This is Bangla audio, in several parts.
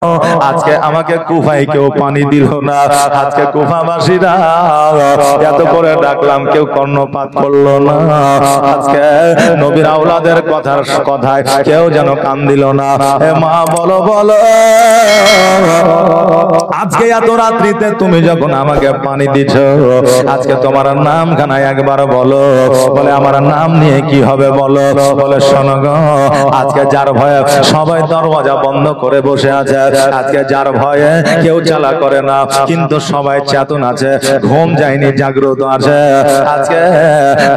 আজকে আমাকে কুফায় কেউ পানি দিল না, আজকে কুফাবাসীরা এত করে ডাকলাম কেউ কর্ণপাত করলো না, আজকে নবীর আওলাদের কথায় কেউ যেন কান দিল না। এ মা বলো বলো, আজকে এত রাত্রিতে তুমি যখন আমাকে পানি দিছ, আজকে তোমার নাম খানায় একবার বলো। বলে আমার নাম নিয়ে কি হবে বলো। বলে শোনো গো, আজকে যার ভয়ে সবাই দরওয়াজা বন্ধ করে বসে আছে, আজকে যার ভয়ে কেউ চালা করে না, কিন্তু সবাই চেতন আছে, ঘুম যায়নি, জাগ্রত আছে, আজকে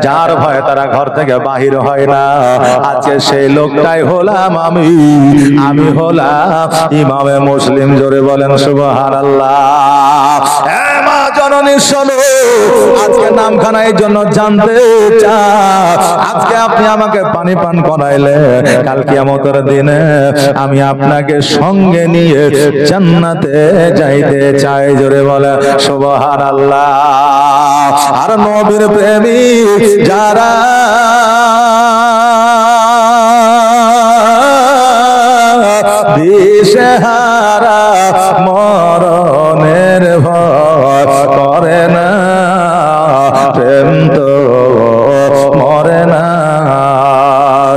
যার ভয়ে তারা ঘর থেকে বাহির হয় না, আজকে সেই লোকটাই হলাম আমি হলাম ইমামে মুসলিম। জোরে বলেন সুবহানাল্লাহ। মা জননী শোনো, আজকে নামখানা এই জন্য জানতে চাই, আজকে আপনি আমাকে পানি পান করাইলে কাল কিয়ামতের দিনে আমি আপনাকে সঙ্গে নিয়ে জান্নাতে যাইতে চাই। জোরে বলে সুবহানাল্লাহ। আর নবীর প্রেমী যারা দিশেহারা মরণের ভয় করে না, প্রেম তো মরে না।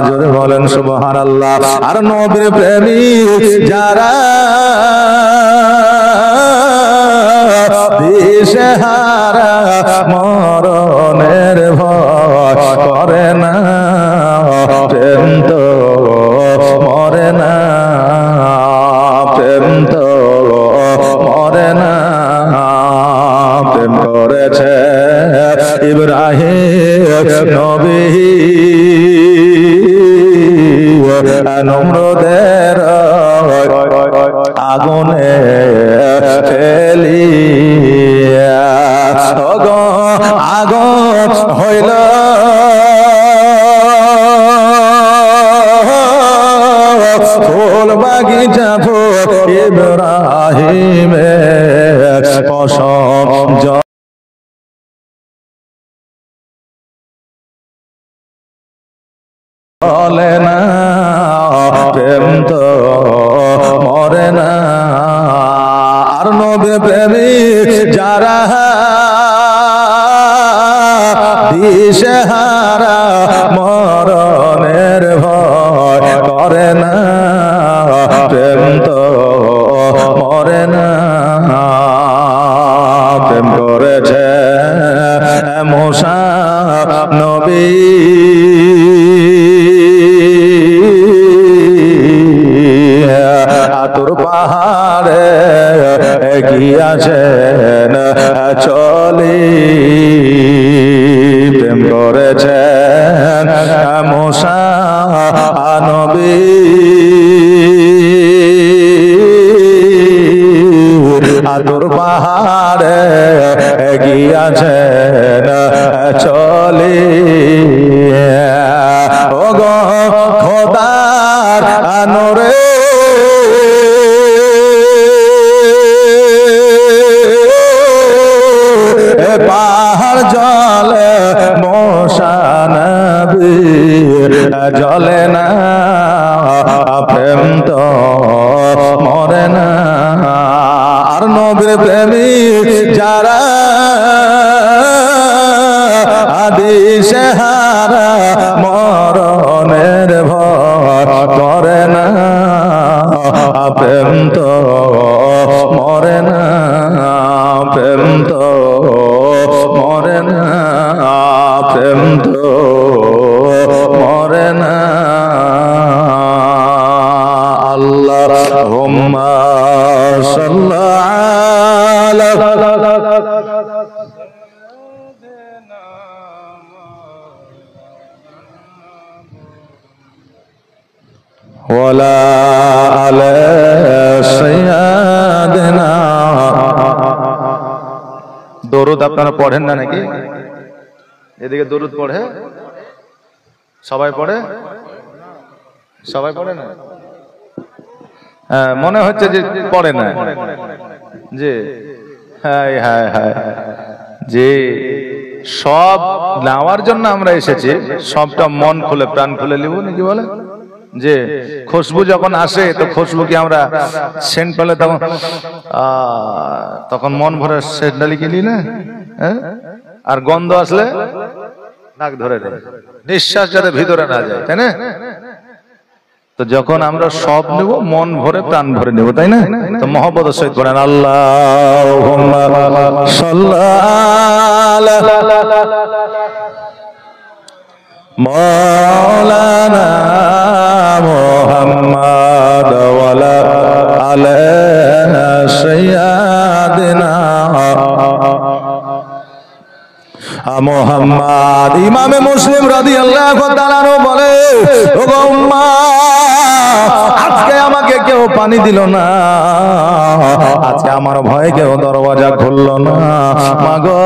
জোরে বলেন সুবহানাল্লাহ। আর নবীর প্রেমী যারা দিশেহারা মরণের ভয় করে না, প্রেম তো মরে না, প্রেম তো মরে না। প্রেম করেছে ইব্রাহিম নবী নমরুদের আগুনে ফেলিয়া, আগুন হইল ফুল বাগিচা ফুল ইব্রাহিমের পশম চলে না, প্রেম তো মরে না। আর নবী প্রেমী যারা দিশেহারা মরণের ভয় করে না, প্রেম তো মরে না। প্রেম করেছে মুসা নবী আতুর পাহাড়ে গিয়াছেন চলি, প্রেম করেছেন মুসা নবী আতুর পাহাড়ে গিয়াছেন চলি। ও গো খোদার আনরে পাহাড় জলে মুসা নবী জলে না, প্রেম তো মরে না। আর নবীর প্রেমী যারা দিশেহারা মরণের ভয় করে না, প্রেম তো মরে না, প্রেম তো মরে না, প্রেম তো মরে না। আল্লাহুম্মা সাল্লি আলা ওয়ালা আলা সাইয়্যিদিনা। দরুদ আপনারা পড়েন না নাকি? এদিকে দরুদ পড়ে, সবাই পড়ে, সবাই পড়ে না? হ্যাঁ, মনে হচ্ছে যে পড়ে না। জি হ্যাঁ হ্যাঁ হ্যাঁ, যে সব নেওয়ার জন্য আমরা এসেছি, সবটা মন খুলে প্রাণ খুলে নিব নাকি বলে? যে খুশবু যখন আসে তো খুশবু কি আমরা সেন্ট পেলে তখন মন ভরে সেন্ট ডালি কিনি না, আর গন্ধ আসলে নাক ধরে দেয়, নিঃশ্বাস যাতে ভিতরে না যায়, তাই না? তো যখন আমরা সব নেব মন ভরে প্রাণ ভরে নেব, তাই না? তো মহব্বতের সহিত বলেন আল্লাহুম্মা মাওলানা মুহাম্মদ ওয়ালা আলা সাইয়্যিদিনা মুহাম্মদ। ইমামে মুসলিম রাদিয়াল্লাহু তাআলা বলে, ও গো উম্মাহ, আজকে আমাকে কেউ পানি দিল না, আজকে আমার ভয়ে কেউ দরওয়াজা খুললো না, মাগো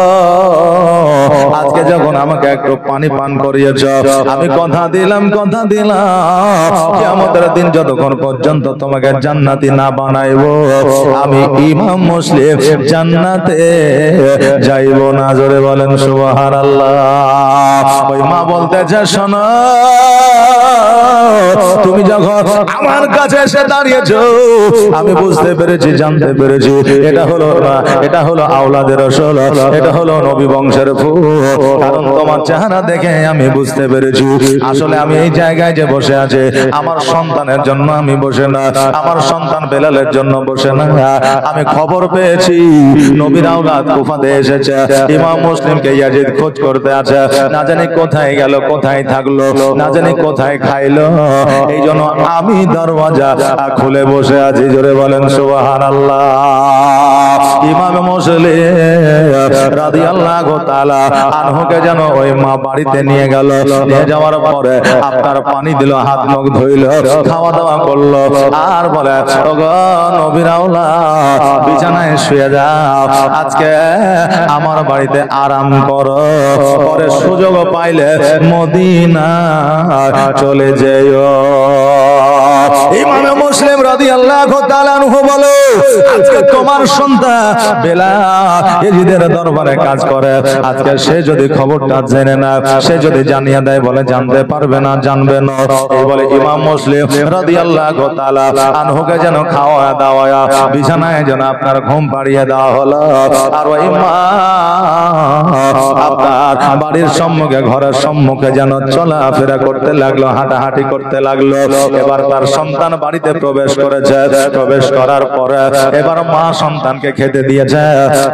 আজকে যখন আমাকে একটু পানি পান করিয়েছ, আমি কথা দিলাম কিয়ামতের দিন যতক্ষণ পর্যন্ত তোমাকে জান্নাতি না বানাইবো আমি ইমাম মুসলিম জান্নাতে যাইব না। জোরে বলেন সুবহানাল্লাহ। ওই মা বলতেছে, শোনো, তুমি যখন আমার কাছে এসে দাঁড়িয়েছো আমি বুঝতে পেরেছি, জানতে পেরেছি এটা হলো আওলাদের রাসূল, এটা হলো নবী বংশের ফুল। কারণ তোমার চেহারা দেখে আমি বুঝতে পেরেছি আসলে আমি এই জায়গায় যে বসে আছি আমার সন্তানের জন্য আমি বসে না, আমার সন্তান বেলালের জন্য বসে না। আমি খবর পেয়েছি নবীর আওলাদ কুফাতে এসেছে, ইমাম মুসলিমকে ইয়াজিদ খোঁজ করতে আছে, না জানি কোথায় গেল, কোথায় থাকলো, না জানি কোথায় খাইলো, এই জন্য আমি দরওয়াজা খুলে বসে আছি। জোরে বলেন সুবহানাল্লাহ। ইমাম মুসলিম রাদিয়াল্লাহু তাআলা আনহুকে যেন ওই মা বাড়িতে নিয়ে গেল, নিয়ে যাওয়ার পরে আপনার পানি দিল, হাত মুখ ধুইল, খাওয়া দাওয়া করলো, আর বলে, ওগো নবীর আওলাদ বিছানায় শুয়ে যাও, আজকে আমার বাড়িতে আরাম করো, পরে সুযোগ পাইলে মদিনা চলে যেও। ইমাম মুসলিম রাদিয়াল্লাহু তাআলা আনহু বলে, আজকে তোমার সন্তান বেলাল ইয়াজিদের দরবারে কাজ করে, আজকে সে যদি খবরটা জেনে না, সে যদি জানিয়ে দেয়, বলে জানতে পারবে না, জানবে না। এই বলে ইমাম মুসলিম রাদিয়াল্লাহু তাআলা আনহুকে যেন খাওয়া দাওয়া বিছানায় যেন আপনার ঘুম পাড়িয়ে দেওয়া হলো, আর ওই মা আপনার বাড়ির সম্মুখে, ঘরের সম্মুখে যেন চলাফেরা করতে লাগলো, হাঁটাহাঁটি করতে লাগলো। এবার তার সন্তান বাড়িতে প্রবেশ করেছে, প্রবেশ করার পরে এবার মা সন্তানকে খেতে দিয়েছে।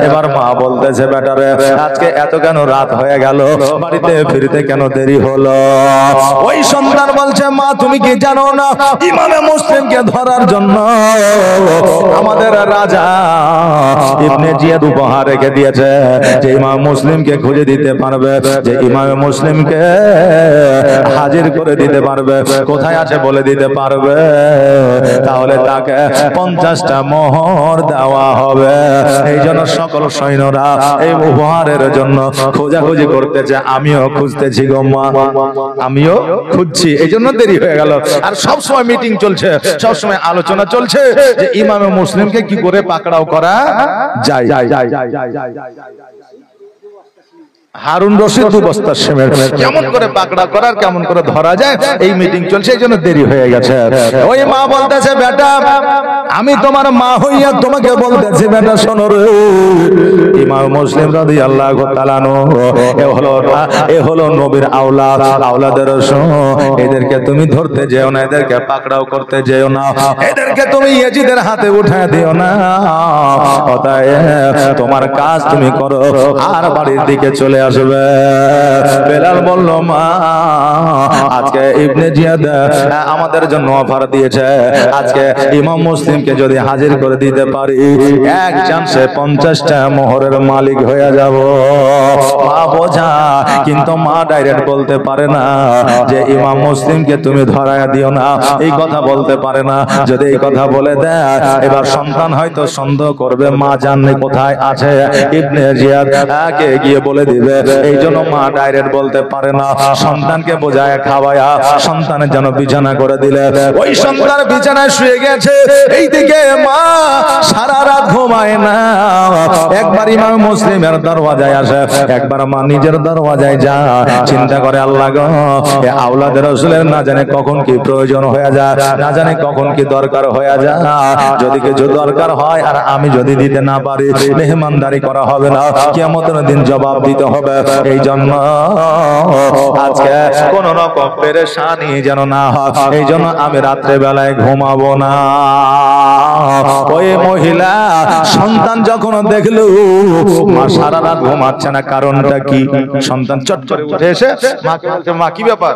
এবার মা বলতেছে, বেটারে আজকে এত কেন রাত হয়ে গেল, বাড়িতে ফিরতে কেন দেরি হলো? ওই সন্তান বলছে, মা তুমি কি জানো না ইমামে মুসলিমকে ধরার জন্য আমাদের রাজা ইবনে জিয়াদ উপহার রেখে দিয়েছে, যে ইমাম মুসলিমকে খুঁজে দিতে পারবে, যে ইমামে মুসলিমকে হাজির করে দিতে পারবে, কোথায় আছে বলে দিতে পারবে, তাহলে তাকে 50টা মোহর দেওয়া হবে। এই জন্য সকল সৈন্যরা এই উপহারের জন্য খোঁজাখুঁজি করতেছে, আমিও খুঁজতেছি গো মা, আমিও খুঁজছি, এই জন্য দেরি হয়ে গেল। আর সব সময় মিটিং চলছে, সব সময় আলোচনা চলছে যে ইমামে মুসলিমকে কি করে পাকড়াও করা যায়। হারুন রশিদ বস্তা সেমের কেমন করে পাকড়া করার, কেমন করে ধরা যায়, এই মিটিং চলছে, এই জন্য দেরি হয়ে গেছে। ওই মা বলতেছে, বেটা আমি তোমার মা হইয়া তোমাকে বলতেছি, বেটা শোনো রে, ইমাম মুসলিম রাদিয়াল্লাহু তাআলা আনহু এ হলো নবীর আওলাদ, আওলাদের রাসূল, এদেরকে তুমি ধরতে যেও না, এদেরকে পাকড়াও করতে যেও না, এদেরকে তুমি ইয়াজিদের হাতে উঠায় দিও না, অতএব তোমার কাজ তুমি করো আর বাড়ির দিকে চলে আসবে। বেলাল বলল, মা আজকে ইবনে জিয়াদ আমাদের জন্য অফার দিয়েছে, আজকে ইমাম মুসলিমকে যদি হাজির করে দিতে পারি এক চান্সে 50টা মোহরের মালিক হয়ে যাব। মা বোঝা, কিন্তু মা ডাইরেক্ট বলতে পারে না যে ইমাম মুসলিমকে তুমি ধরায়া দিও না, এই কথা বলতে পারে না। যদি এই কথা বলে দেয় এবার সন্তান হয়তো সন্দেহ করবে মা জানে কোথায় আছে, ইবনে জিয়াদ কে গিয়ে বলে দিবে, এই জন্য মা ডাইরেক্ট বলতে পারে না। সন্তানকে বোঝায় খাওয়ায়া সন্তানের জন্য বিছানা করে দিলে, ওই সন্তান বিছানায় শুয়ে গেছে, এইদিকে মা সারা রাত ঘুমায় না, একবার আর ইমাম মুসলিমের দরওয়াজায় আসে, একবার মা নিজের দরওয়াজায় যা চিন্তা করে আল্লাহ গো এ আওলাদের রাসূলের না জানে কখন কি প্রয়োজন হয়ে যায়, না জানে কখন কি দরকার হয়ে যায়, যদি কিছু দরকার হয় আর আমি যদি দিতে না পারি মেহমানদারি করা হবে না, কিয়ামতের দিন জবাব দিতে হবে। এই জন্য আজকে কোন রকম পেরেশানি যেন না হয়, এই জন্য আমি রাত্রে বেলায় ঘুমাবো না। ওই মহিলা সন্তান যখন দেখলো মা সারা রাত ঘুমাচ্ছে না, কারণটা কি? সন্তান চট করে উঠে এসে মাকে বলছে, মা কি ব্যাপার,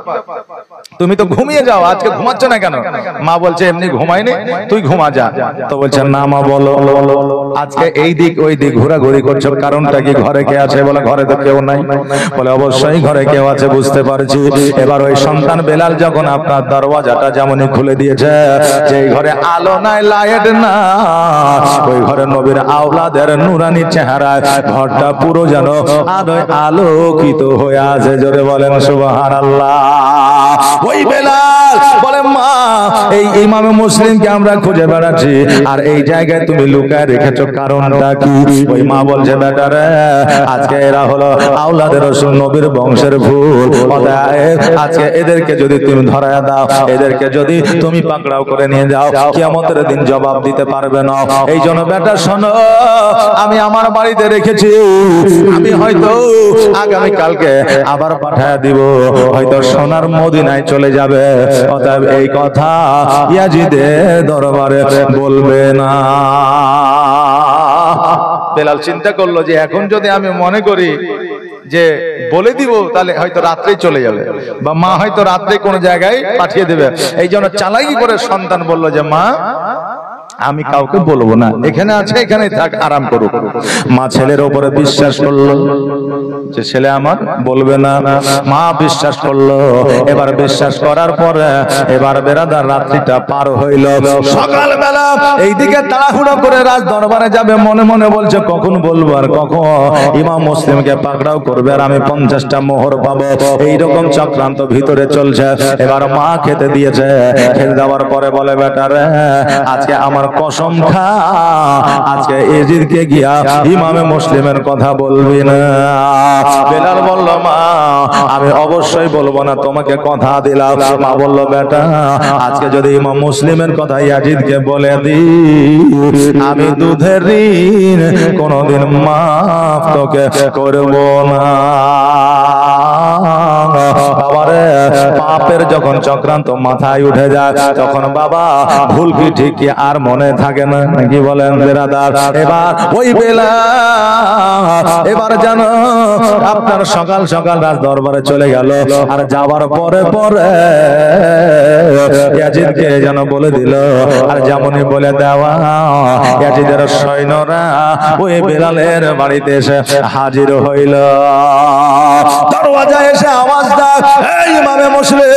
তুমি তো ঘুমিয়ে যাও, আজকে ঘুমাচ্ছ না কেন? মা বলছে এমনি ঘুমাইনি, তুই ঘুমা যা। তো বলছে না মা বলো, আজকে এই দিক ওই দিক ঘোরাঘুরি করছো, কারণটা কি? ঘরে কে আছে? বলে ঘরে তো কেউ নাই। বলে অবশ্যই ঘরে কেউ আছে, বুঝতে পারছি। এবার ওই সন্তান বেলাল যখন আপনার দরওয়াজাটা যেমনই খুলে দিয়েছে, যেই ঘরে আলো নাই লাইট না, ওই ঘরে নবীর আওলাদের নুরানি চেহারা, ঘরটা পুরো যেন আলোয় আলোকিত হয়ে আছে। জোরে বলেন সুবহানাল্লাহ। ওই বেলাল বলে মা এই ইমামে মুসলিমকে আমরা খুঁজে বেড়াচ্ছি আর এই জায়গায় তুমি লুকায় রেখেছো, কারণটা কি? ওই মা বলছে বেটা রে, আজকে এরা হলো আওলাদের রাসূল নবীর বংশের ভুল, আজকে এদেরকে যদি তুমি ধরায় দাও, এদেরকে যদি তুমি পাকড়াও করে নিয়ে যাও, কিয়ামতের দিন জবাব দিতে পারবে না। এই জন্য বেটা শোনো, আমি আমার বাড়িতে রেখেছি, আমি হয়তো আগামী কালকে আবার পাঠায় দিব, হয়তো সোনার মদিনায় চলে যাবে, অতএব এই কথা ইয়াজিদের দরবারে বলবে না। বেলাল চিন্তা করলো যে এখন যদি আমি মনে করি যে বলে দিব, তাহলে হয়তো রাত্রেই চলে যাবে, বা মা হয়তো রাত্রে কোন জায়গায় পাঠিয়ে দেবে। এই জন্য চালাকি করে সন্তান বলল যে মা আমি কাউকে বলবো না, এখানে আছে এখানে থাক, আরাম করুক। মা ছেলের উপরে বিশ্বাস করলো যে ছেলে আমার বলবে না, মা বিশ্বাস করলো। এবার বিশ্বাস করার পরে এবার বেরাদার রাত্রিটা পার হইল। সকালবেলা এইদিকে তাড়াহুড়ো করে রাজ দরবারে যাবে, মনে মনে বলছে কখন বলবো আর কখন ইমাম মুসলিমকে পাকড়াও করবে আর আমি 50টা মোহর পাবো, এইরকম চক্রান্ত ভিতরে চলছে। এবার মা খেতে দিয়েছে, খেতে দেওয়ার পরে বলে বেটা রে, আজকে আমার কসম খা, আজকে এজিদকে গিয়া ইমামে মুসলিমের কথা বলবি না। বেলাল বলল মা আমি অবশ্যই বলবো না, তোমাকে কথা দিলাম। মা বলল বেটা আজকে যদি ইমাম মুসলিমের কথা ইয়াজিদকে বলে দি, আমি দুধের ঋণ কোনদিন মাফ তোকে করব না। বাবারে পাপের যখন চক্রান্ত মাথায় উঠে যায়, তখন বাবা ভুল কি ঠিক কি আর মনে থাকে না, কি বলেন বেরাদার? এবার ওই বেলা এবার জানো আপনার সকাল সকাল রাজ দরবারে চলে গেল, আর যাওয়ার পরে পরে ইয়াজিদকে যেন বলে দিল, আর যেমনই বলে দেওয়া ইয়াজিদের সৈন্যরা ওই বেলালের বাড়িতে এসে হাজির হইল। দরওয়াজায় এসে আওয়াজ দাও, এই ইমামে মুসলিম,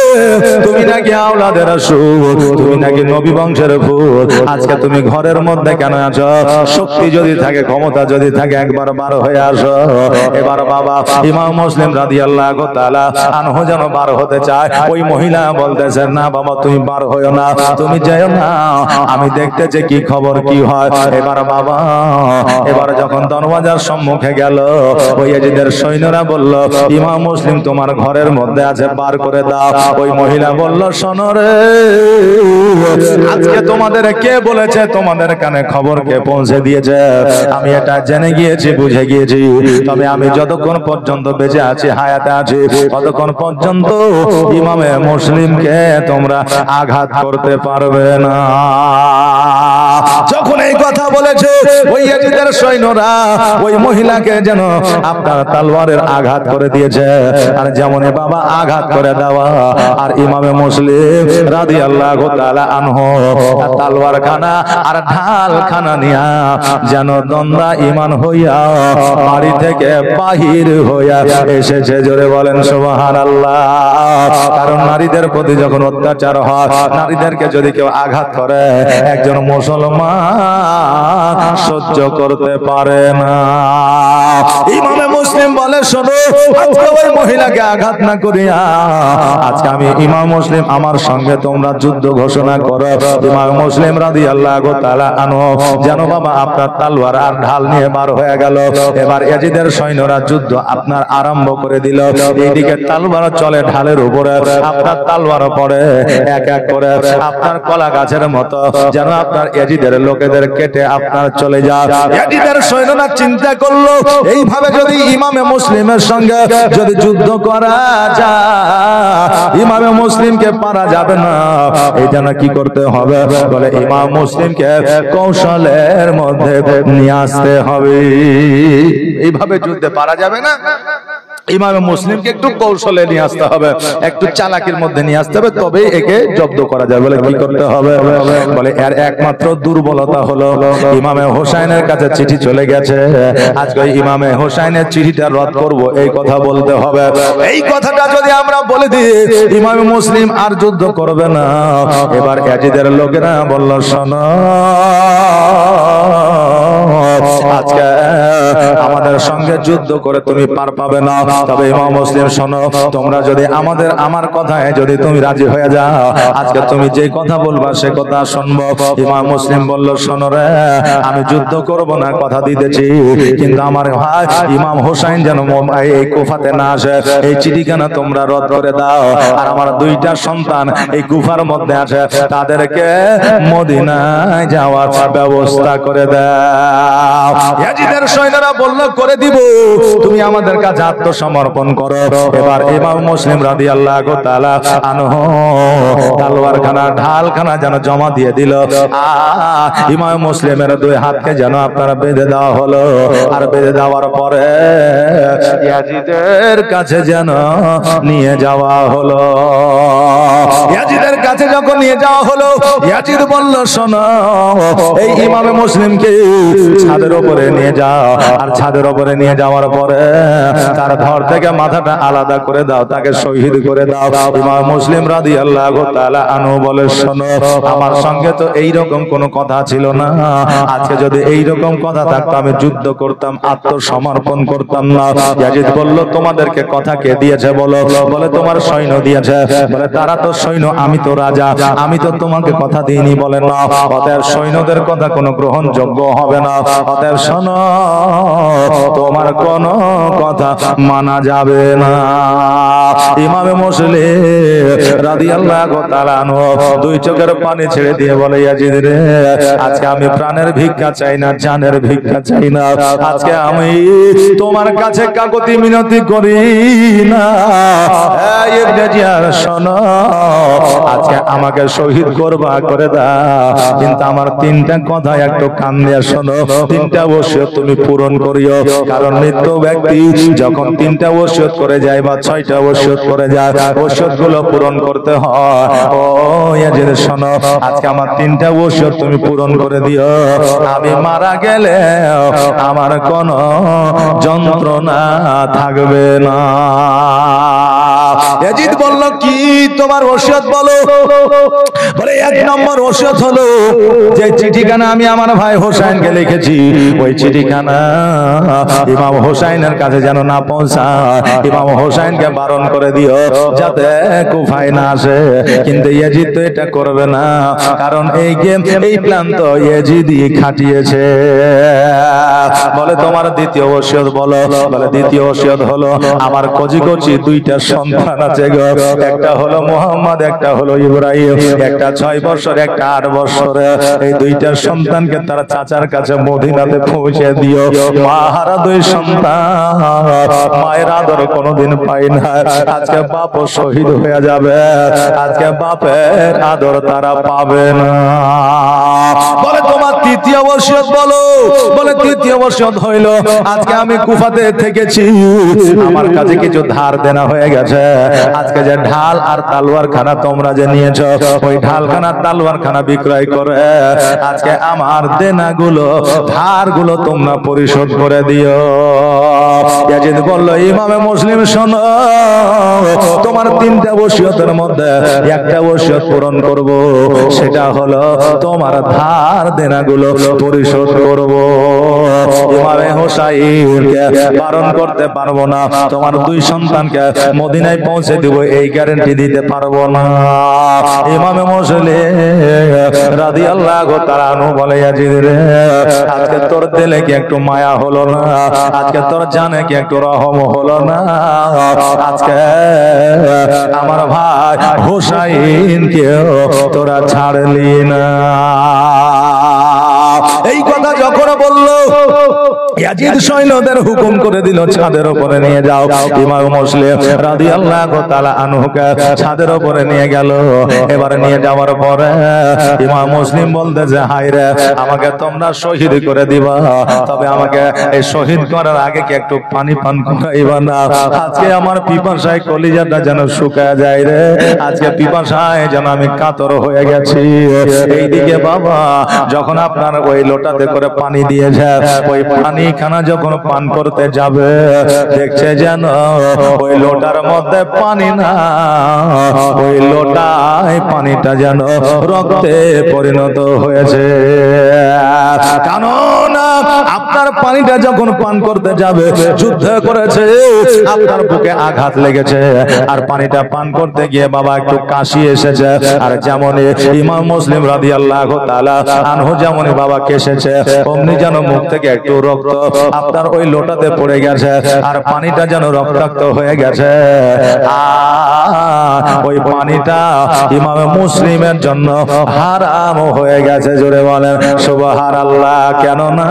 তুমি নাকি আওলাদের রাসূল, তুমি নাকি নবী বংশের ভূত, আজকে তুমি ঘরের মধ্যে কেন আছো? শক্তি যদি থাকে, ক্ষমতা যদি থাকে, একবার বার হয়ে আসো। এবার বাবা ইমাম মুসলিম রাদিয়াল্লাহু তাআলা আনহু যেন বার হতে চায়, ওই মহিলা বলতেছে না বাবা তুমি বার হয়ো না, তুমি যাও না, আমি দেখতেছি কি খবর কি হয়। এবার বাবা এবার যখন দরওয়াজার সম্মুখে গেল, ওই ইয়াজিদের সৈন্যরা বলল ইমাম মুসলিম তোমার ঘরের মধ্যে আছে, বার করে দাও। ওই মহিলা বলল শোনো রে, আজকে তোমাদের কে বলেছে, তোমাদের কানে খবর কে পৌঁছে দিয়েছে? আমি এটা জেনে গিয়েছি, বুঝে গিয়েছি, তবে আমি যতক্ষণ পর্যন্ত বেঁচে আছি, হায়াতে আছি, ততক্ষণ পর্যন্ত ইমামে মুসলিমকে তোমরা আঘাত করতে পারবে না। যখন এই কথা বলেছে ওই ইয়াজিদের সৈন্যরা ওই মহিলাকে যেন আপনার তলোয়ারের আঘাত করে দিয়েছে, আর যেমন বাবা আঘাত করে দেওয়া, আর ইমামে মুসলিম রাদিয়াল্লাহু তাআলা আনহু তলোয়ার খানা আর ঢাল খানা নিয়া যেন দন্দা ইমান হইয়া বাড়ি থেকে বাহির হইয়া এসেছে। জোরে বলেন সুবহানাল্লাহ। কারণ নারীদের প্রতি যখন অত্যাচার হয়, নারীদেরকে যদি কেউ আঘাত করে, একজন মুসলমান সহ্য করতে পারে না। ইমামে মুসলিম বলে, শোনো, আজকে ওই মহিলাকে আঘাত না করিয়া আজকে আমি ইমাম মুসলিম আমার সঙ্গে তোমরা যুদ্ধ ঘোষণা করো। ইমাম মুসলিম রাদিয়াল্লাহু তাআলা আনহু যেন বাবা আপনার তলোয়ার আর ঢাল নিয়ে বার হয়ে গেল। এবার ইয়াজিদের সৈন্যরা যুদ্ধ আপনার আরম্ভ করে দিল। এইদিকে তলোয়ার চলে ঢালের উপরে, আপনার তলোয়ার পড়ে এক এক করে আপনার কলা গাছের মতো যেন আপনার ইয়াজিদের লোকেদের কেটে আপনার চলে যায়। ইয়াজিদের সৈন্যরা চিন্তা করলো, এইভাবে যদি ইমামে মুসলিমের সঙ্গে যদি যুদ্ধ করা যায়, ইমামে মুসলিমকে পারা যাবে না। এই জন্য কি করতে হবে? বলে ইমাম মুসলিমকে কৌশলের মধ্যে নিয়ে আসতে হবে। এইভাবে যুদ্ধে পারা যাবে না, ইমামে মুসলিমকে একটু কৌশলে নিয়ে আসতে হবে, একটু চালাকির মধ্যে নিয়ে আসতে হবে, তবে একে জব্দ করা যাবে। বলে কি করতে হবে? বলে এর একমাত্র দুর্বলতা হলো ইমামে হোসাইনের কাছে চিঠি চলে গেছে, আজকে ইমামে হোসাইনের চিঠিটা রদ করব, এই কথা বলতে হবে। এই কথাটা যদি আমরা বলে দিই, ইমামে মুসলিম আর যুদ্ধ করবে না। এবার ইয়াজিদের লোকেরা বলল, শোনো, আজকে আমাদের সঙ্গে যুদ্ধ করে তুমি পার পাবে না। তবে ইমাম মুসলিম শোনো, তোমরা যদি আমার কথায় যদি তুমি রাজি হয়ে যাও, আজকে তুমি যে কথা বলবা সে কথা শুনবো। ইমাম মুসলিম বলল, শোনো রে, আমি যুদ্ধ করব না, কথা দিতেছি, কিন্তু আমার ভাই ইমাম হোসাইন যেন এই কুফাতে না আসে, এই চিঠিখানা তোমরা রদ করে দাও। আর আমার দুইটা সন্তান এই কুফার মধ্যে আছে, তাদেরকে মদিনায় যাওয়ার ব্যবস্থা করে দাও। ইয়াজিদের সৈন্যরা বলল, করে দিব, তুমি আমাদের কাছে আত্মসমর্পণ করো। এবার ইমাম মুসলিম রাদিয়াল্লাহু তাআলা আনহু তলোয়ারখানা ঢালখানা যেন জমা দিয়ে দিল। ইমাম মুসলিমের দুই হাতকে যেন আপনারা বেঁধে দেওয়া হলো। আর বেঁধে দেওয়ার পরে ইয়াজিদের কাছে যেন নিয়ে যাওয়া হলো। ইয়াজিদের কাছে যখন নিয়ে যাওয়া হলো, ইয়াজিদ বলল, শোনো, এই ইমামে মুসলিমকে ছাদের উপরে নিয়ে যাও, আর ছাদের উপরে নিয়ে যাওয়ার পরে তার ধর থেকে মাথাটা আলাদা করে দাও, তাকে শহীদ করে দাও। ইমাম মুসলিম রাদিয়াল্লাহু তাআলা আনহু বলে, শোনো, আমার সঙ্গে তো এই রকম কোনো কথা ছিল না, আজকে যদি এই রকম কথা থাকতো আমি যুদ্ধ করতাম, আত্মসমর্পণ করতাম না। ইয়াজিদ বলল, তোমাদেরকে কথা কে দিয়েছে বলো? বলে, তোমার সৈন্য দিয়েছে। বলে, তারা তো সৈন্য, আমি তো রাজা, আমি তো তোমাকে কথা দিইনি। বলে, না, অতএব সৈন্যদের কথা কোনো গ্রহণযোগ্য হবে না। অতএব শোনো, তোমার কোন কথা মানা যাবে না। ইমামে মুসলিম রাদিয়াল্লাহু তাআলা আনহু দুই চোখের পানি ছেড়ে দিয়ে বলে, ইয়াজিদ রে, আজকে আমি প্রাণের ভিক্ষা চাই না, জানের ভিক্ষা চাই না, আজকে আমি তোমার কাছে কাকুতি মিনতি করি না। ইবনে জিয়ার, শোনো, আজকে আমাকে শহীদ করবা, করে দাও, কিন্তু আমার তিনটা কথা একটু কান দিয়ে শোনো, তিনটা ওসিয়ত তুমি পূরণ করিও। কারণ মৃত্যু ব্যক্তি যখন তিনটা ওসিয়ত করে যায় বা ছয়টা ওসিয়ত করে যায়, ওসিয়ত গুলো পূরণ করতে হয়। ও ইয়াজিদ, শোনো, আজকে আমার তিনটা ওসিয়ত তুমি পূরণ করে দিও। আমি মারা গেলে আমার কোনো যন্ত্রণা থাকবে না। ইয়াজিদ বলল, কি তোমার ওসিয়ত বলো? বলে, এক নম্বর ওসিয়ত হলো যে চিঠিখানা আমি আমার ভাই হোসাইনকে লিখেছি, ওই চিঠিখানা ইমাম হোসাইনের কাছে যেন না পৌঁছায়। ইমাম হোসাইনকে বারণ করে দিও যাতে কুফায় না আসে। কিন্তু ইয়াজিদ তো এটা করবে না, কারণ এই গেম, এই প্ল্যান তো ইয়াজিদই খাটিয়েছে। বলে, তোমার দ্বিতীয় ওসিয়ত বলো? বলে, দ্বিতীয় ওসিয়ত হলো আমার কচি কচি দুইটা সন্তান আছে গো, একটা হলো মুহাম্মদ, একটা হলো ইব্রাহিম, একটা 6 বছর, একটা 8 বছর। এই দুইটা সন্তানকে তার চাচার কাছে মদিনাতে পৌঁছে দিও। মাহারা দুই সন্তান, মায়ের আদর কোনোদিন পাই না, আজকে বাপ শহীদ হয়ে যাবে, আজকে বাপের আদর তারা পাবে না। বলে, তোমার তৃতীয় ওসিয়ত বলো? বলে, তৃতীয় ওসিয়ত হইল আজকে আমি কুফাতে থেকেছি, আমার কাছে কিছু ধার দেনা হয়ে গেছে, আজকে যে ঢাল আর তালোয়ার খানা তোমরা যে নিয়েছো, ওই ঢালখানা তালোয়ার খানা বিক্রয় করে আজকে আমার দেনাগুলো, ধারগুলো তোমরা পরিশোধ করে দিও। ইয়াজিদ বলল, ইমামে মুসলিম শোনো, তোমার তিনটা ওসিয়তের মধ্যে একটা ওসিয়ত পূরণ করব, সেটা হলো তোমার ধার দেনাগুলো গুলো পরিশোধ করব। ইমামে হোসাইনকে বারণ করতে পারবো না, তোমার দুই সন্তানকে মদিনায় পৌঁছে দিব এই গ্যারান্টি দিতে পারবো না। ইমামে মুসলিম রাদিয়াল্লাহু তাআলা আনহু বলে, ইয়াজিদ রে, আজকে তোর দিলে কি একটু মায়া হলো না? আজকে তোর জানে কি একটু রহম হলো না? আজকে আমার ভাই হোসাইনকে তোরা ছাড়লি না। এই কথা যখন বললো, ইয়াজিদ সৈন্যদের হুকুম করে দিল, ছাদের উপরে নিয়ে যাও। ইমাম মুসলিম রাদিয়াল্লাহু তাআলা আনহুকে ছাদের উপরে নিয়ে গেল। এবারে নিয়ে যাওয়ার পরে ইমাম মুসলিম বলতেছে, হায় রে, আমাকে তোমরা শহীদ করে দিবা, তবে আমাকে এই শহীদ করার আগে কি একটু পানি পান করাইবা না? আজকে আমার পিপাসায় কলিজাটা যেন শুকায় যায় রে, আজকে পিপাসায় যেন আমি কাতর হয়ে গেছি। এইদিকে বাবা যখন আপনার ওই লোটাতে করে পানি দিয়েছে, ওই পানি খানা যখন পান করতে যাবে, দেখছে যেন ওই লোটার মধ্যে পানি না, ওই লোটায় পানিটা যেন রক্তে পরিণত হয়েছে। কারণ আপনার পানিটা যখন পান করতে যাবে, যুদ্ধ করেছে, আপনার বুকে আঘাত লেগেছে, আর পানিটা পান করতে গিয়ে বাবা একটু কাশি এসেছে। আর যেমন ইমাম মুসলিম রাদিয়াল্লাহু তাআলা আনহু যেমন বাবা কেসেছে, অমনি যেন মুখ থেকে একটু রক্ত আপনার ওই লোটাতে পড়ে গেছে, আর পানিটা যেন রক্তাক্ত হয়ে গেছে। ওই পানিটা ইমাম মুসলিমের জন্য হারাম হয়ে গেছে। জোরে বলেন সুবহানাল্লাহ। কেন না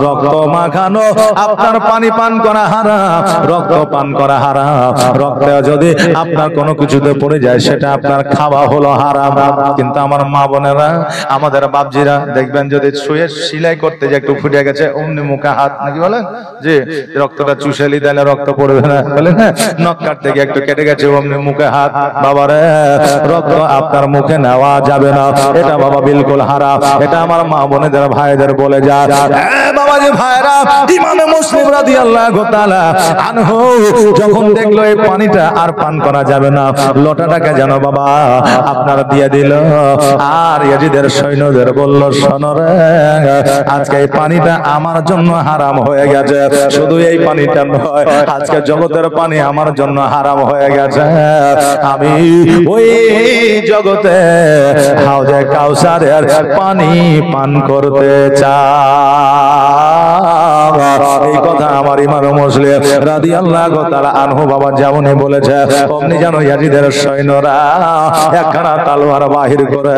রক্ত মাখানো আপনার পানি পান করা হারাম, রক্ত পান করা হারাম। রক্তে যদি আপনার কোনো কিছুতে পড়ে যায়, সেটা আপনার খাওয়া হলো হারাম। কিন্তু আমার মা বোনেরা, আমাদের বাপজিরা দেখবেন, যদি শুয়ে সেলাই করতে যে একটু ফুটে গেছে, অমনি মুখে হাত, নাকি বলেন যে রক্তটা চুষেলি দিলে রক্ত পড়বে না, বলেন হ্যাঁ, নখ কাটতে গিয়ে একটু কেটে গেছে, অমনি মুখে হাত। বাবারে, রক্ত আপনার মুখে নেওয়া যাবে না, এটা বাবা বিলকুল হারাম। এটা আমার মা বোনেদের ভাইদের বলে যা। বাবাজি ভাইরা, ইমামে মুসলিম রাদিয়াল্লাহু তাআলা আনহু যখন দেখলো এই পানিটা আর পান করা যাবে না, লোটাটাকে যেন বাবা আপনার দিয়ে দিল। আর ইয়াজিদের সৈন্যদের বলল, শোনো রে, আজকে এই পানিটা আমার জন্য হারাম হয়ে গেছে। শুধু এই পানিটা নয়, আজকে জগতের পানি আমার জন্য হারাম হয়ে গেছে। আমি ওই জগতে হাউজে কাউসারের পানি পান করতে চাই। এই কথা আমার ইমাম মুসলিম রাদিয়াল্লাহু তাআলা আনহু বাবা যেমনই বলেছে, অমনি যেন ইয়াজিদের সৈন্যরা একখানা তলোয়ার বাহির করে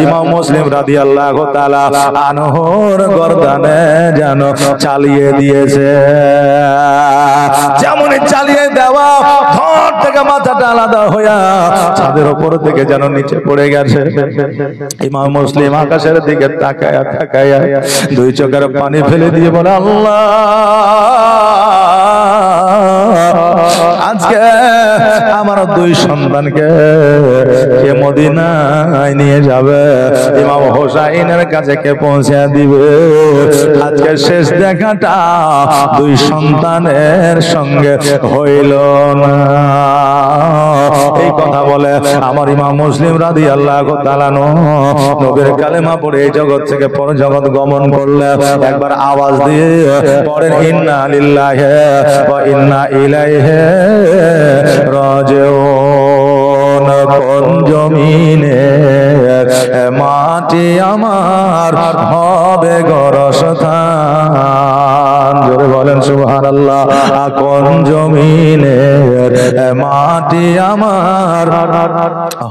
ইমাম মুসলিম রাদিয়াল্লাহু তাআলা আনহুর গর্দানে যেন চালিয়ে দিয়েছে। যেমনই চালিয়ে দেওয়া, ধর থেকে মাথাটা আলাদা হইয়া ছাদের উপর থেকে যেন নিচে পড়ে গেছে। ইমাম মুসলিম আকাশের দিকে তাকায়া তাকায়া দুই চোখের পানি ফেলে দিয়ে বলে, আল্লাহ, আজকে আমার দুই সন্তানকে কে মদিনায় নিয়ে যাবে? ইমাম হোসাইনের কাছে কে পৌঁছে দিবে? আজকে শেষ দেখাটা দুই সন্তানের সঙ্গে হইল না। এই কথা বলে আমার ইমাম মুসলিম রাদিয়াল্লাহু তাআলা নবীর কালেমা পড়ে এই জগৎ থেকে পর জগৎ গমন করলে একবার আওয়াজ দিয়ে পড়েন, ইন্না লিল্লাহি ওয়া ইন্না ইলাইহি রাজিউন। কোন জমিনে মাটি আমার হবে গরস্থান। জোরে বলেন সুবহানাল্লাহ। কোন জমিনে মাটি আমার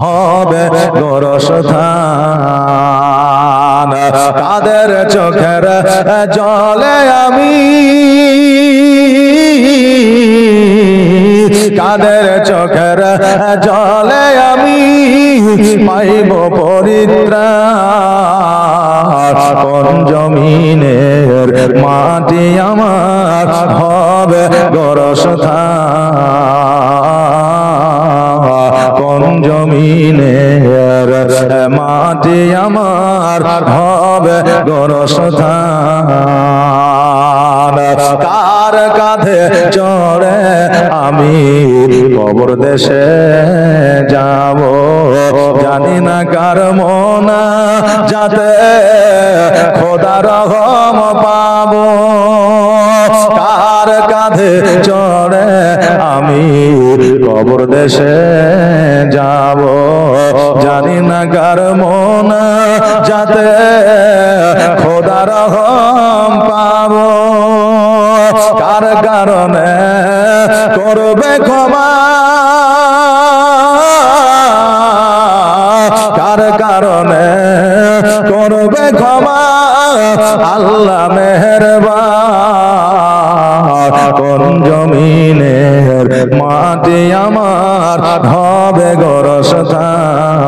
হবে গরস্থান। কাদের চোখের জলে আমি, কাদের চোখের জলে আমি পাইব পরিত্রাণ। কোন জমিনের মাটি আমার হবে গরস্থান। কোন জমিনের মাটি আমার হবে গরস্থান। কার কাঁধে চড়ে আমি কবর দেশে যাব, জানি না কার মনা যাতে খোদার রহম পাবো। কার কাঁধে চড়ে আমি কবর দেশে যাব, জানি না কার মনা যাতে খোদার রহম পাবো। কার কারণে করবে ক্ষমা, কার কারণে করবে ক্ষমা আল্লাহ মেহেরবান। কোন জমিনের মাটি আমার হবে গোরস্থান,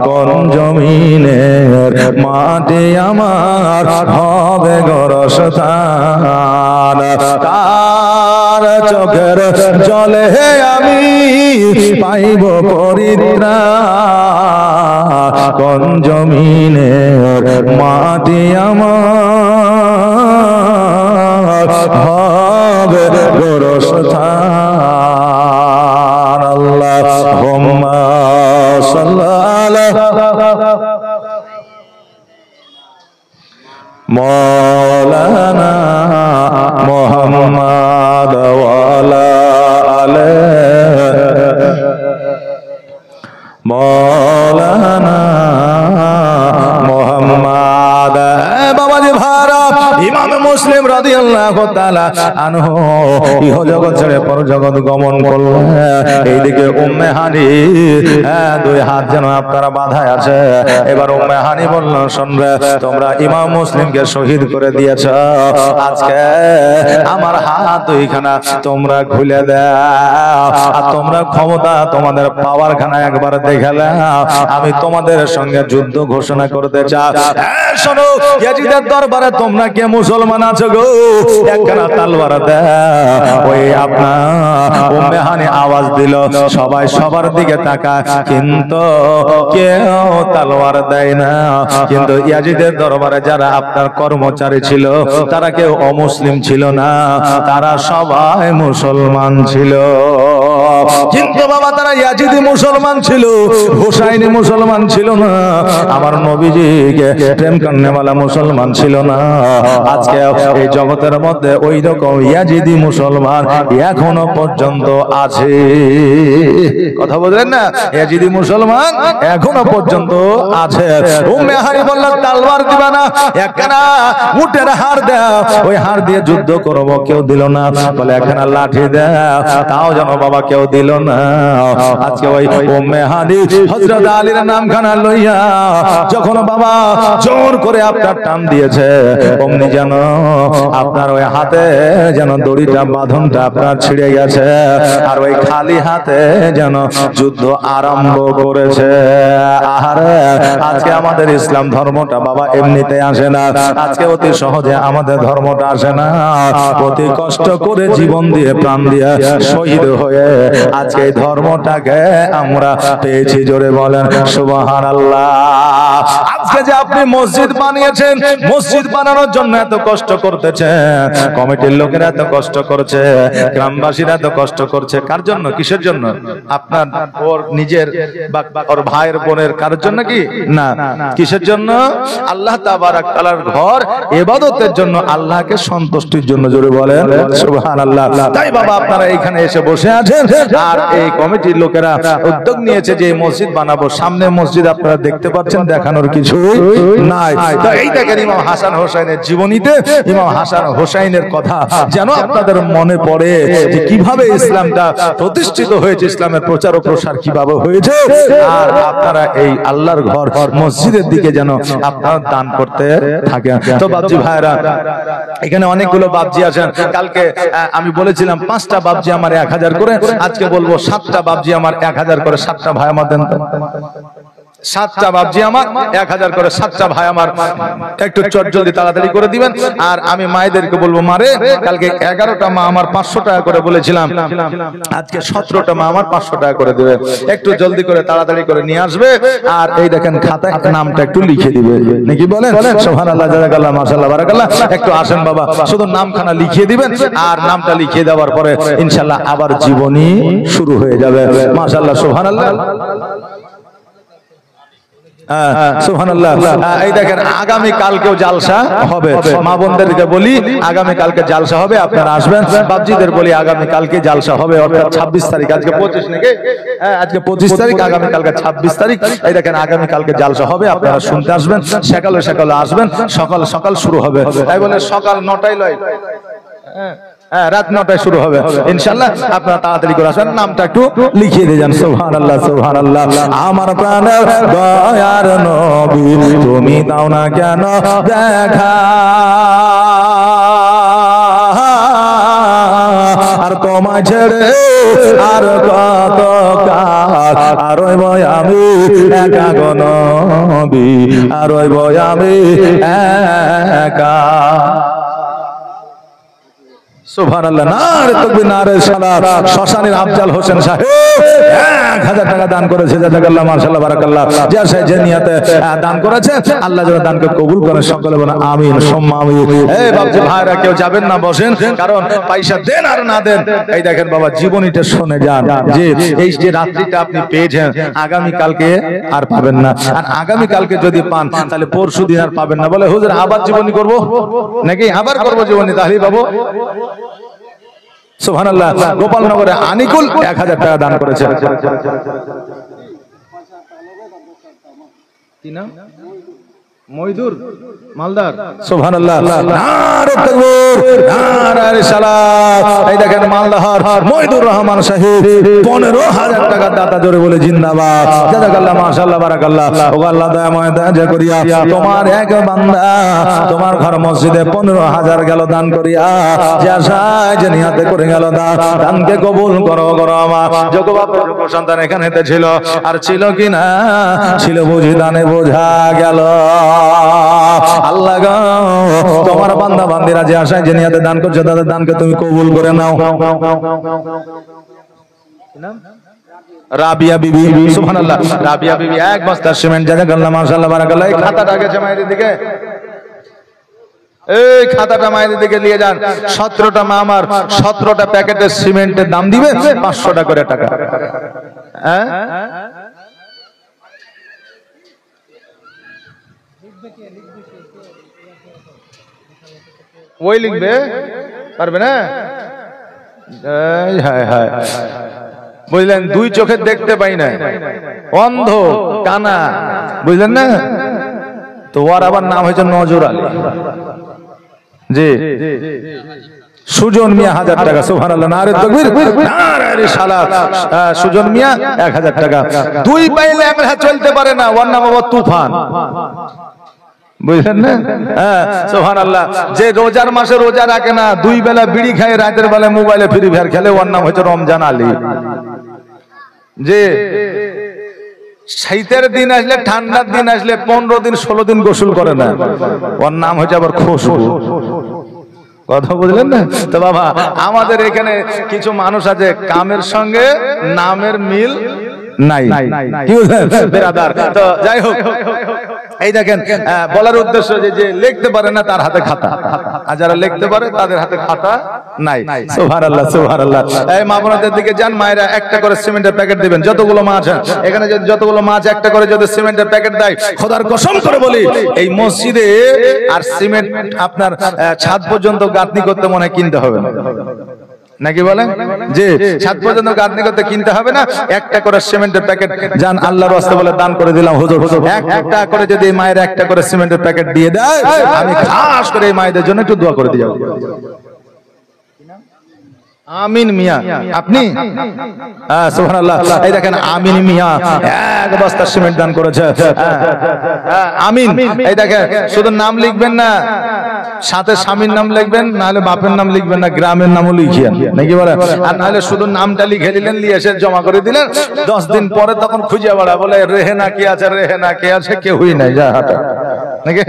কোন জমিনের মাটি আমার হবে গোরস্থান। কার চোখের জলে আমি পাইব পরিত্রাণ, কোন জমিনের মাটি আমার হবে গোরস্থান। আল্লাহুম্মা সাল্লাল্লাহু মৌলানা মুহাম্মদ ওয়ালা আলে মৌলানা মুহাম্মদ। বাবাজি ভারত ইমাম মুসলিম রাদিয়াল্লাহু তাআলা আনহু ইহজগৎ ছেড়ে পরজগৎ গমন করলেন। এইদিকে উম্মে হানি দুই হাত যেন আপনারা বাঁধা আছে। এবার উম্মে হানি বলল, শুনবে তোমরা ইমাম মুসলিমকে শহীদ করে দিয়েছ, আজকে আমার হাত দুইখানা তোমরা খুলে দাও, আর তোমরা ক্ষমতা তোমাদের পাওয়ার খানা একবার দেখে নাও, আমি তোমাদের সঙ্গে যুদ্ধ ঘোষণা করতে চাই। শোনো, ইয়াজিদের দরবারে তোমরা কে মুসলমান আছো গো, একখানা তালওয়ার দাও। ওই আপনার উম্মে হানি আওয়াজ দিল, সবাই সবার দিকে তাকায়, কিন্তু কেউ তালওয়ার দেয় না। কিন্তু ইয়াজিদের দরবারে যারা আপনার কর্মচারী ছিল তারা কেউ অমুসলিম ছিল না, তারা সবাই মুসলমান ছিল। কিন্তু বাবা তারা ইয়াজিদি মুসলমান ছিল, হুসাইনি মুসলমান ছিল না, আমার নবীজিকে প্রেম করনেওয়ালা মুসলমান ছিল না। আজকে এই জগতের মধ্যে ওই রকম ইয়াজিদি মুসলমান এখনো পর্যন্ত আছে। কথা বললেন না, ইয়াজিদি মুসলমান এখনো পর্যন্ত আছে। উম্মে হানি বলল, তলোয়ার দিবা না, একখানা উটের হাড় দাও, ওই হাড় দিয়ে যুদ্ধ করব। কেউ দিল না। বলে একখানা লাঠি দাও, তাও যেন বাবা কেউ দিল না। আজকে ওই উম্মে হানি হযরত আলীর নামখানা লইয়া যখন বাবা জোর করে আপনার টান দিয়েছে, অমনি যেন আপনার ওই হাতে যেন দড়িটা বাঁধনটা আপনার ছিঁড়ে গেছে, আর ওই খালি হাতে যেন যুদ্ধ আরম্ভ করেছে। আরে আজকে আমাদের ইসলাম ধর্মটা বাবা এমনিতে আসে না, আজকে অতি সহজে আমাদের ধর্মটা আসে না। অতি কষ্ট করে জীবন দিয়ে প্রাণ দিয়ে শহীদ হয়ে আজকে এই ধর্মটাকে আমরা পেয়েছি। জোরে বলেন সুবহানাল্লাহ। আজকে যে আপনি মসজিদ বানিয়েছেন, মসজিদ বানানোর জন্য এত কষ্ট করতেছেন, কমিটির লোকেরা এত কষ্ট করছে, গ্রামবাসীরা এত কষ্ট করছে, কার জন্য? কিসের জন্য? আপনার ওর নিজের বা ওর ভাইয়ের বোনের কার জন্য কি না, কিসের জন্য? আল্লাহ তাবারাক তাআলার ঘর ইবাদতের জন্য, আল্লাহকে সন্তুষ্টির জন্য। জোরে বলেন সুবহানাল্লাহ। তাই বাবা আপনারা এখানে এসে বসে আছেন, আর এই কমিটির লোকেরা উদ্যোগ নিয়েছে যে মসজিদ বানাবো। সামনে মসজিদ আপনারা দেখতে পাচ্ছেন, দেখানোর কিছু নাই। তো এই দেখেন ইমাম হাসান হোসাইনের জীবনীতে ইমাম হাসান হোসাইনের কথা যেন আপনাদের মনে পড়ে যে কিভাবে ইসলামটা প্রতিষ্ঠিত হয়েছে, ইসলামের প্রচার ও প্রসার কিভাবে হয়েছে। আর আপনারা এই আল্লাহর ঘর মসজিদের দিকে যেন আপনারা দান করতে থাকেন। তো বাবজি ভাইরা, এখানে অনেকগুলো বাবজি আছেন। কালকে আমি বলেছিলাম 5টা বাবজি আমার 1000 করে, আজকে বলবো 7টা বাবজি আমার 1000 করে। 7টা ভাই আমার দেন তো। সাতটা বাবজি আমার 1000 করে, সাতটা ভাই আমার একটু চট জলদি তাড়াতাড়ি করে দিবেন। আর আমি মায়েদেরকে বলবো, মারে কালকে 11টা মা আমার 500 টাকা করে বলেছিলাম, আজকে 17টা মা আমার 500 টাকা করে দেবে, একটু জলদি করে তাড়াতাড়ি করে নিয়ে আসবে। আর এই দেখেন খাতায় নামটা একটু লিখে দিবে, নাকি বলেন? সুবহানাল্লাহ, জাযাকাল্লাহ, মাশাআল্লাহ, বারাকাল্লাহ। একটু আসেন বাবা, শুধু নামখানা লিখিয়ে দিবেন, আর নামটা লিখিয়ে দেওয়ার পরে ইনশাআল্লাহ আবার জীবনী শুরু হয়ে যাবে। মাশাআল্লাহ, সুবহানাল্লাহ, সুবহানাল্লাহ। এই দেখেন আগামী কালকেও জালসা হবে, মা বোনদেরকে বলি আগামী কালকে জালসা হবে, আপনারা আসবেন। বাবজিদের বলি আগামী কালকে জালসা হবে, অর্থাৎ 26 তারিখ, আজকে 25 নাকি? হ্যাঁ, আজকে 25 তারিখ, আগামী কালকে 26 তারিখ। এই দেখেন আগামী কালকে জালসা হবে, আপনারা শুনতে আসবেন, সকালে সকালে আসবেন, সকাল সকাল শুরু হবে। তাই বলে সকাল 9টায় লয়, রাত 9টায় শুরু হবে ইনশাআল্লাহ। আপনারা তাড়াতাড়ি করে আসবেন, নামটা একটু লিখিয়ে দিয়ে যান। সুবহানাল্লাহ, সুবহানাল্লাহ। আমার প্রাণের দয়ার নবী, তুমি দাও না কেন দেখা, আর তোমায় ছেড়ে আর কত কাল, আর রইব আমি একা গো নবী, আর রইব আমি একা। সুবহানাল্লাহ, নারে তাকবীর, নারে সালাত। শ্মশানের আফজাল হোসেন সাহেব 1000 টাকা দান করেছে, জাযাকাল্লাহ, মাশাআল্লাহ, বারাকাল্লাহ। যে নিয়তে দান করেছে, আল্লাহ যেন দানকে কবুল করে, সকলে বলেন আমিন সুম্মা আমিন। এই বাবজি ভাইরা কেউ যাবেন না, বসেন, কারণ পয়সা দেন আর না দেন, এই দেখেন বাবা জীবনীটা শুনে যান, যে এই যে রাত্রিটা আপনি পেয়েছেন আগামী কালকে আর পাবেন না, আর আগামী কালকে যদি পান তাহলে পরশু দিন আর পাবেন না। বলে হুজুর আবার জীবনী করব নাকি? আবার করব জীবনী, তাহলেই পাবো। সুবহানাল্লাহ। গোপালনগরে আনিকুল 1000 টাকা দান করেছে। কি নাম? মইদুর মালদার। সুবহানাল্লাহ, নারে তাকবীর, নারে সালাত। এই দেখেন মালদার মইদুর রহমান সাহেব 15000 টাকা দাতা, জোরে বলে জিন্দাবাদ, জাযাকাল্লাহ, মাশাআল্লাহ, বারাকাল্লাহ। ও আল্লাহ দয়াময় দয়া করিয়া তোমার এক বান্দা তোমার ঘর মসজিদে 15000 গেল দান করিয়া, যে আশায় যে নিয়তে করে গেল দানকে কবুল করো করো। আমার যোগ্য বাপ যোগ্য সন্তান এখানেতে ছিল, আর ছিল কিনা ছিল বুঝি দানে বোঝা গেল। আল্লাহ গো, তোমার বান্দা বান্দিরা যে আশায় যে নিয়তে দান করছে, তাদের দানকে তুমি কবুল করে নাও। রাবিয়া বিবি, সুবহানাল্লাহ, রাবিয়া বিবি 1 বস্তা সিমেন্ট, জাযাকাল্লাহ, মাশাআল্লাহ, বারাকাল্লাহ। এই খাতাটা গেছে মায়ের দিকে, এই খাতাটা মায়ের দিকে নিয়ে যান। 17টা মা আমার 17টা প্যাকেটের সিমেন্টের দাম দিবে 500 টাকা করে টাকা। হ্যাঁ, ওই লিখবে, পারবে না? বুঝলেন, 2 চোখে দেখতে পাই না, অন্ধ কানা, বুঝলেন না? তো ওর আবার নাম হয়েছে নজর আলী। জি, সুজন মিয়া 1000 টাকা। সুবহানাল্লাহ, নারে তাকবীর, নারে সালাত। সুজন মিয়া 1000 টাকা। 2 পাইলে আমরা চলতে পারে না, ওর নাম আবার তুফান, বুঝলেন না? হ্যাঁ, সুবহানাল্লাহ। যে রোজার মাসে রোজা রাখে না, 2 বেলা বিড়ি খায়, রাতের বেলা মোবাইলে ফ্রি ফায়ার খেলে, ওর নাম হচ্ছে রমজান আলী। যে শীতের দিন আসলে, ঠান্ডার দিন আসলে 15 দিন 16 দিন গোসল করে না, ওর নাম হচ্ছে আবার খুশবু। কথা বুঝলেন না? তো বাবা, আমাদের এখানে কিছু মানুষ আছে কামের সঙ্গে নামের মিল নাই, কি বুঝলেন বেরাদার? তো যাই হোক, এই দেখেন বলার উদ্দেশ্য যে লিখতে পারে না তার হাতে খাতা, আর যারা লিখতে পারে তাদের হাতে খাতা নাই। সুবহানাল্লাহ, সুবহানাল্লাহ। এই মা বোনদের দিকে যান, মায়েরা একটা করে সিমেন্টের প্যাকেট দিবেন, যতগুলো মা আছে এখানে, যদি যতগুলো মা আছে একটা করে যদি সিমেন্টের প্যাকেট দেয়, খোদার কসম করে বলি এই মসজিদে আর সিমেন্ট আপনার ছাদ পর্যন্ত গাঁথনি করতে মনে হয় কিনতে হবে না, নাকি বলেন? যে ছাদ পর্যন্ত গাঁথনি করতে কিনতে হবে না, একটা করে সিমেন্টের প্যাকেট যান আল্লাহর রাস্তায় বলে দান করে দিলাম হুজুর, একটা করে যদি মায়ের একটা করে সিমেন্টের প্যাকেট দিয়ে দেয়, আমি খাস করে এই মায়েদের জন্য একটু দোয়া করে দিয়ে যাবো। আমিন মিয়া আপনি? হ্যাঁ সুবহানাল্লাহ। এই দেখেন আমিন মিয়া এক বস্তা সিমেন্ট দান করেছে। আমিন। এই দেখেন শুধু নাম লিখবেন না, সাথে স্বামীর নাম লিখবেন, নাহলে বাপের নাম লিখবেন না, গ্রামের নামও লিখিয়েন নাকি বলে, আর নাহলে শুধু নামটা লিখে দিলেন, নিয়ে এসে জমা করে দিলেন। 10 দিন পরে তখন খুঁজে বেড়া, বলে রেহেনা কি আছে, রেহেনা কে আছে, কেউই নাই, যা হাঁটা নাকি।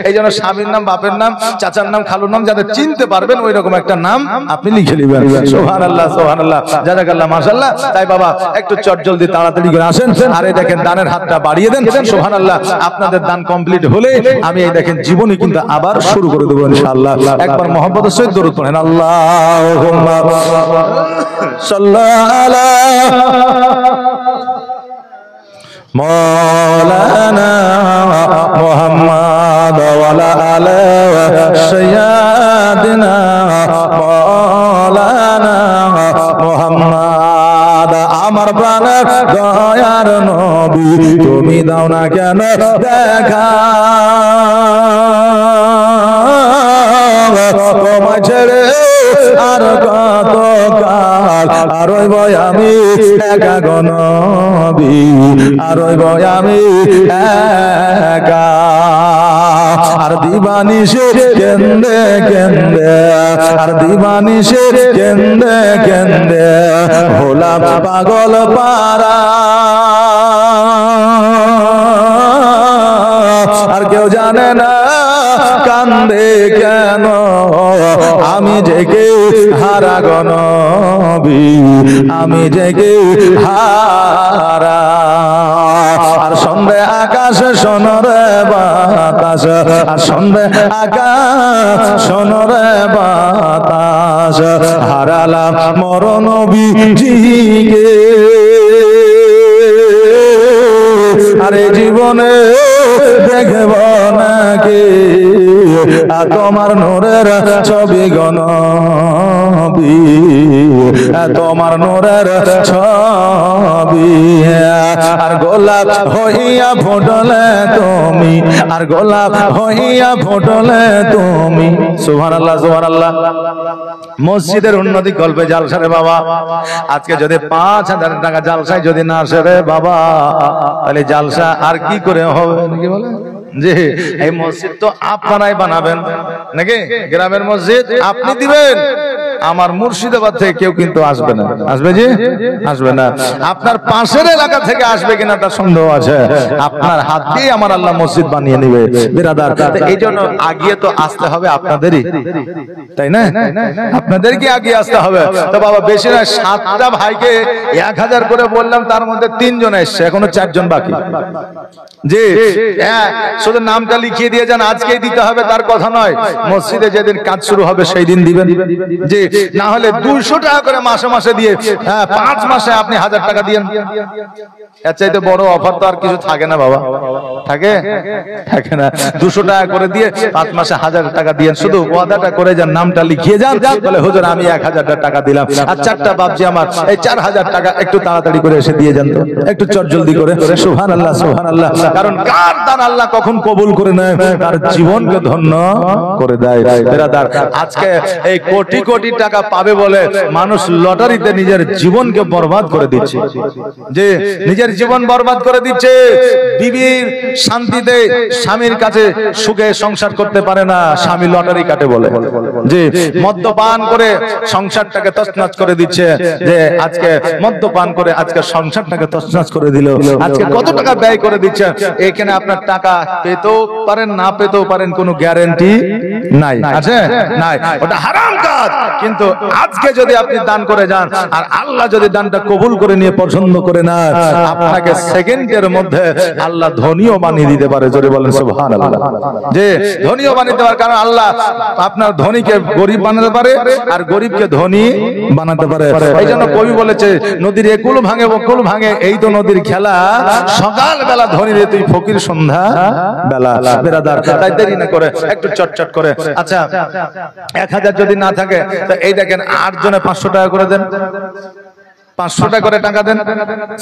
এই জন্য স্বামীর নাম, বাপের নাম, চাচার নাম, খালুর নাম যাদের চিনতে পারবেন ওই রকম একটা নাম আপনি লিখে নেবেন। সুবহানাল্লাহ সুবহানাল্লাহ জাযাকাল্লাহ মাশাআল্লাহ। তাই বাবা একটু চট জলদি তাড়াতাড়ি করে আসেন, আর এই দেখেন দানের হাতটা বাড়িয়ে দেন। সুবহানাল্লাহ। আপনাদের দান কমপ্লিট হলে আমি এই দেখেন জীবনী কিন্তু আবার শুরু করে দেব ইনশাআল্লাহ। একবার মুহাব্বতের সহিত দরুদ পড়েন, আল্লাহুম্মা সাল্লি আলা মাওলানা মুহাম্মদ ওয়া আলা আলি সাইয়্যিদিনা মাওলানা মুহাম্মদ। আমার প্রাণের দয়ার নবী তুমি দাও না কেন দেখা, তোমায় ছেড়ে আর কত কাল আর রইব আমি একা গো নবী, আর রইব আমি একা। আর দিবানিশে কেন্দে কেন্দে, আর দিবানিশে কেন্দে কেন্দে হলাম পাগল পারা। আর কেউ জানে না কান্দে কেন, আমি জেগে হারা গো নবী, আমি জেগে হারা। আর সন্ধ্যে আকাশে সোনরে বাতাস, আর সন্ধ্যে আকাশ সোনরে বাতাস, হারালাম মর নবীজিকে। আরে জীবনে দেখব নাকি তোমার নূরের ছবি গো নবী, তোমার নূরের ছবি। আর গোলাপ হইয়া ফুটলে তুমি, আর গোলাপ হইয়া ফুটলে তুমি। সুবহানাল্লাহ সুবহানাল্লাহ। মসজিদের উন্নতি গল্পে জালসা রে বাবা, আজকে যদি 5000 টাকা জালসায় যদি না আসে রে বাবা, তাহলে জালসা আর কি করে হবে নাকি বলে। জি, এই মসজিদ তো আপনারাই বানাবেন নাকি, গ্রামের মসজিদ আপনি দিবেন। আমার মুর্শিদাবাদ থেকে কেউ কিন্তু আসবে না, আসবে জি আসবে না। আপনার পাশের এলাকা থেকে আসবে কিনা তার সন্দেহ আছে। আপনার হাত দিয়ে আমার আল্লাহ মসজিদ বানিয়ে নিবে বিরাদার। এই জন্য আগিয়ে তো আসতে হবে আপনাদেরই, তাই না? আপনাদেরকে আগিয়ে আসতে হবে। তো বাবা বেশি না, 7টা ভাইকে 1000 করে বললাম, তার মধ্যে 3 জন এসছে, এখনো 4 জন বাকি। জি হ্যাঁ, শুধু নামটা লিখিয়ে দিয়ে যান, আজকেই দিতে হবে তার কথা নয়, মসজিদে যেদিন কাজ শুরু হবে সেই দিন দিবেন। জি না হলে 200 টাকা করে মাসে মাসে দিয়ে, হ্যাঁ 5 মাসে আপনি 1000 টাকা দিয়েন। এর চাইতে বড় অফার তো আর কিছু থাকে না বাবা, থাকে থাকে না। 200 টাকা করে দিয়ে 5 মাসে 1000 টাকা দিয়েন, শুধু ওয়াদাটা করে যান, নামটা লিখিয়ে যান, বলে হুজুর আমি 1000 টাকা দিলাম। আর 4টা বাপজি আমার এই 4000 টাকা একটু তাড়াতাড়ি করে এসে দিয়ে যান তো, একটু চট জলদি করে। সুবহানাল্লাহ সুবহানাল্লাহ। কারণ কার দান আল্লাহ কখন কবুল করে নেয়, তার জীবনকে ধন্য করে দেয় বিরাদার। আজকে এই কোটি কোটি টাকা পাবে বলে মানুষ লটারিতে নিজের জীবনকে বরবাদ করে দিচ্ছে, যে নিজের জীবন বরবাদ করে দিচ্ছে। বিবির শান্তিতে স্বামীর কাছে সুখে সংসার করতে পারে না, স্বামী লটারি কাটে বলে। যে মদ্যপান করে সংসারটাকে তছনছ করে দিচ্ছে, যে আজকে মদ্যপান করে আজকে সংসারটাকে তছনছ করে দিল। আজকে কত টাকা ব্যয় করে দিচ্ছে, এখানে আপনার টাকা পেতেও পারেন না পেতেও পারেন, কোনো গ্যারান্টি নাই, আছে নাই, ওটা হারাম কাজ। কিন্তু আজকে যদি আপনি দান করে যান, আর আল্লাহ যদি দানটা কবুল করে নিয়ে পছন্দ করে না, আপনাকে সেকেন্ডের মধ্যে আল্লাহ ধনীও বানিয়ে দিতে পারে। জোরে বলেন সুবহানাল্লাহ। যে ধনীও বানিয়ে দেওয়ার কারণ আল্লাহ আপনার ধনীকে গরিব বানাতে পারে, আর গরিবকে ধনী বানাতে পারে। এই জন্য কবি বলেছে, নদীর একুল ভাঙে বকুল ভাঙে, এই তো নদীর খেলা, সকাল বেলা ধনী রে তুই ফকির সন্ধ্যা বেলা বিরাদার। তাই দেরি না করে একটু চটচট করে। আচ্ছা 1000 যদি না থাকে, তো এই দেখেন 8 জনে 500 টাকা করে দেন। 500 টাকা করে টাকা দেন।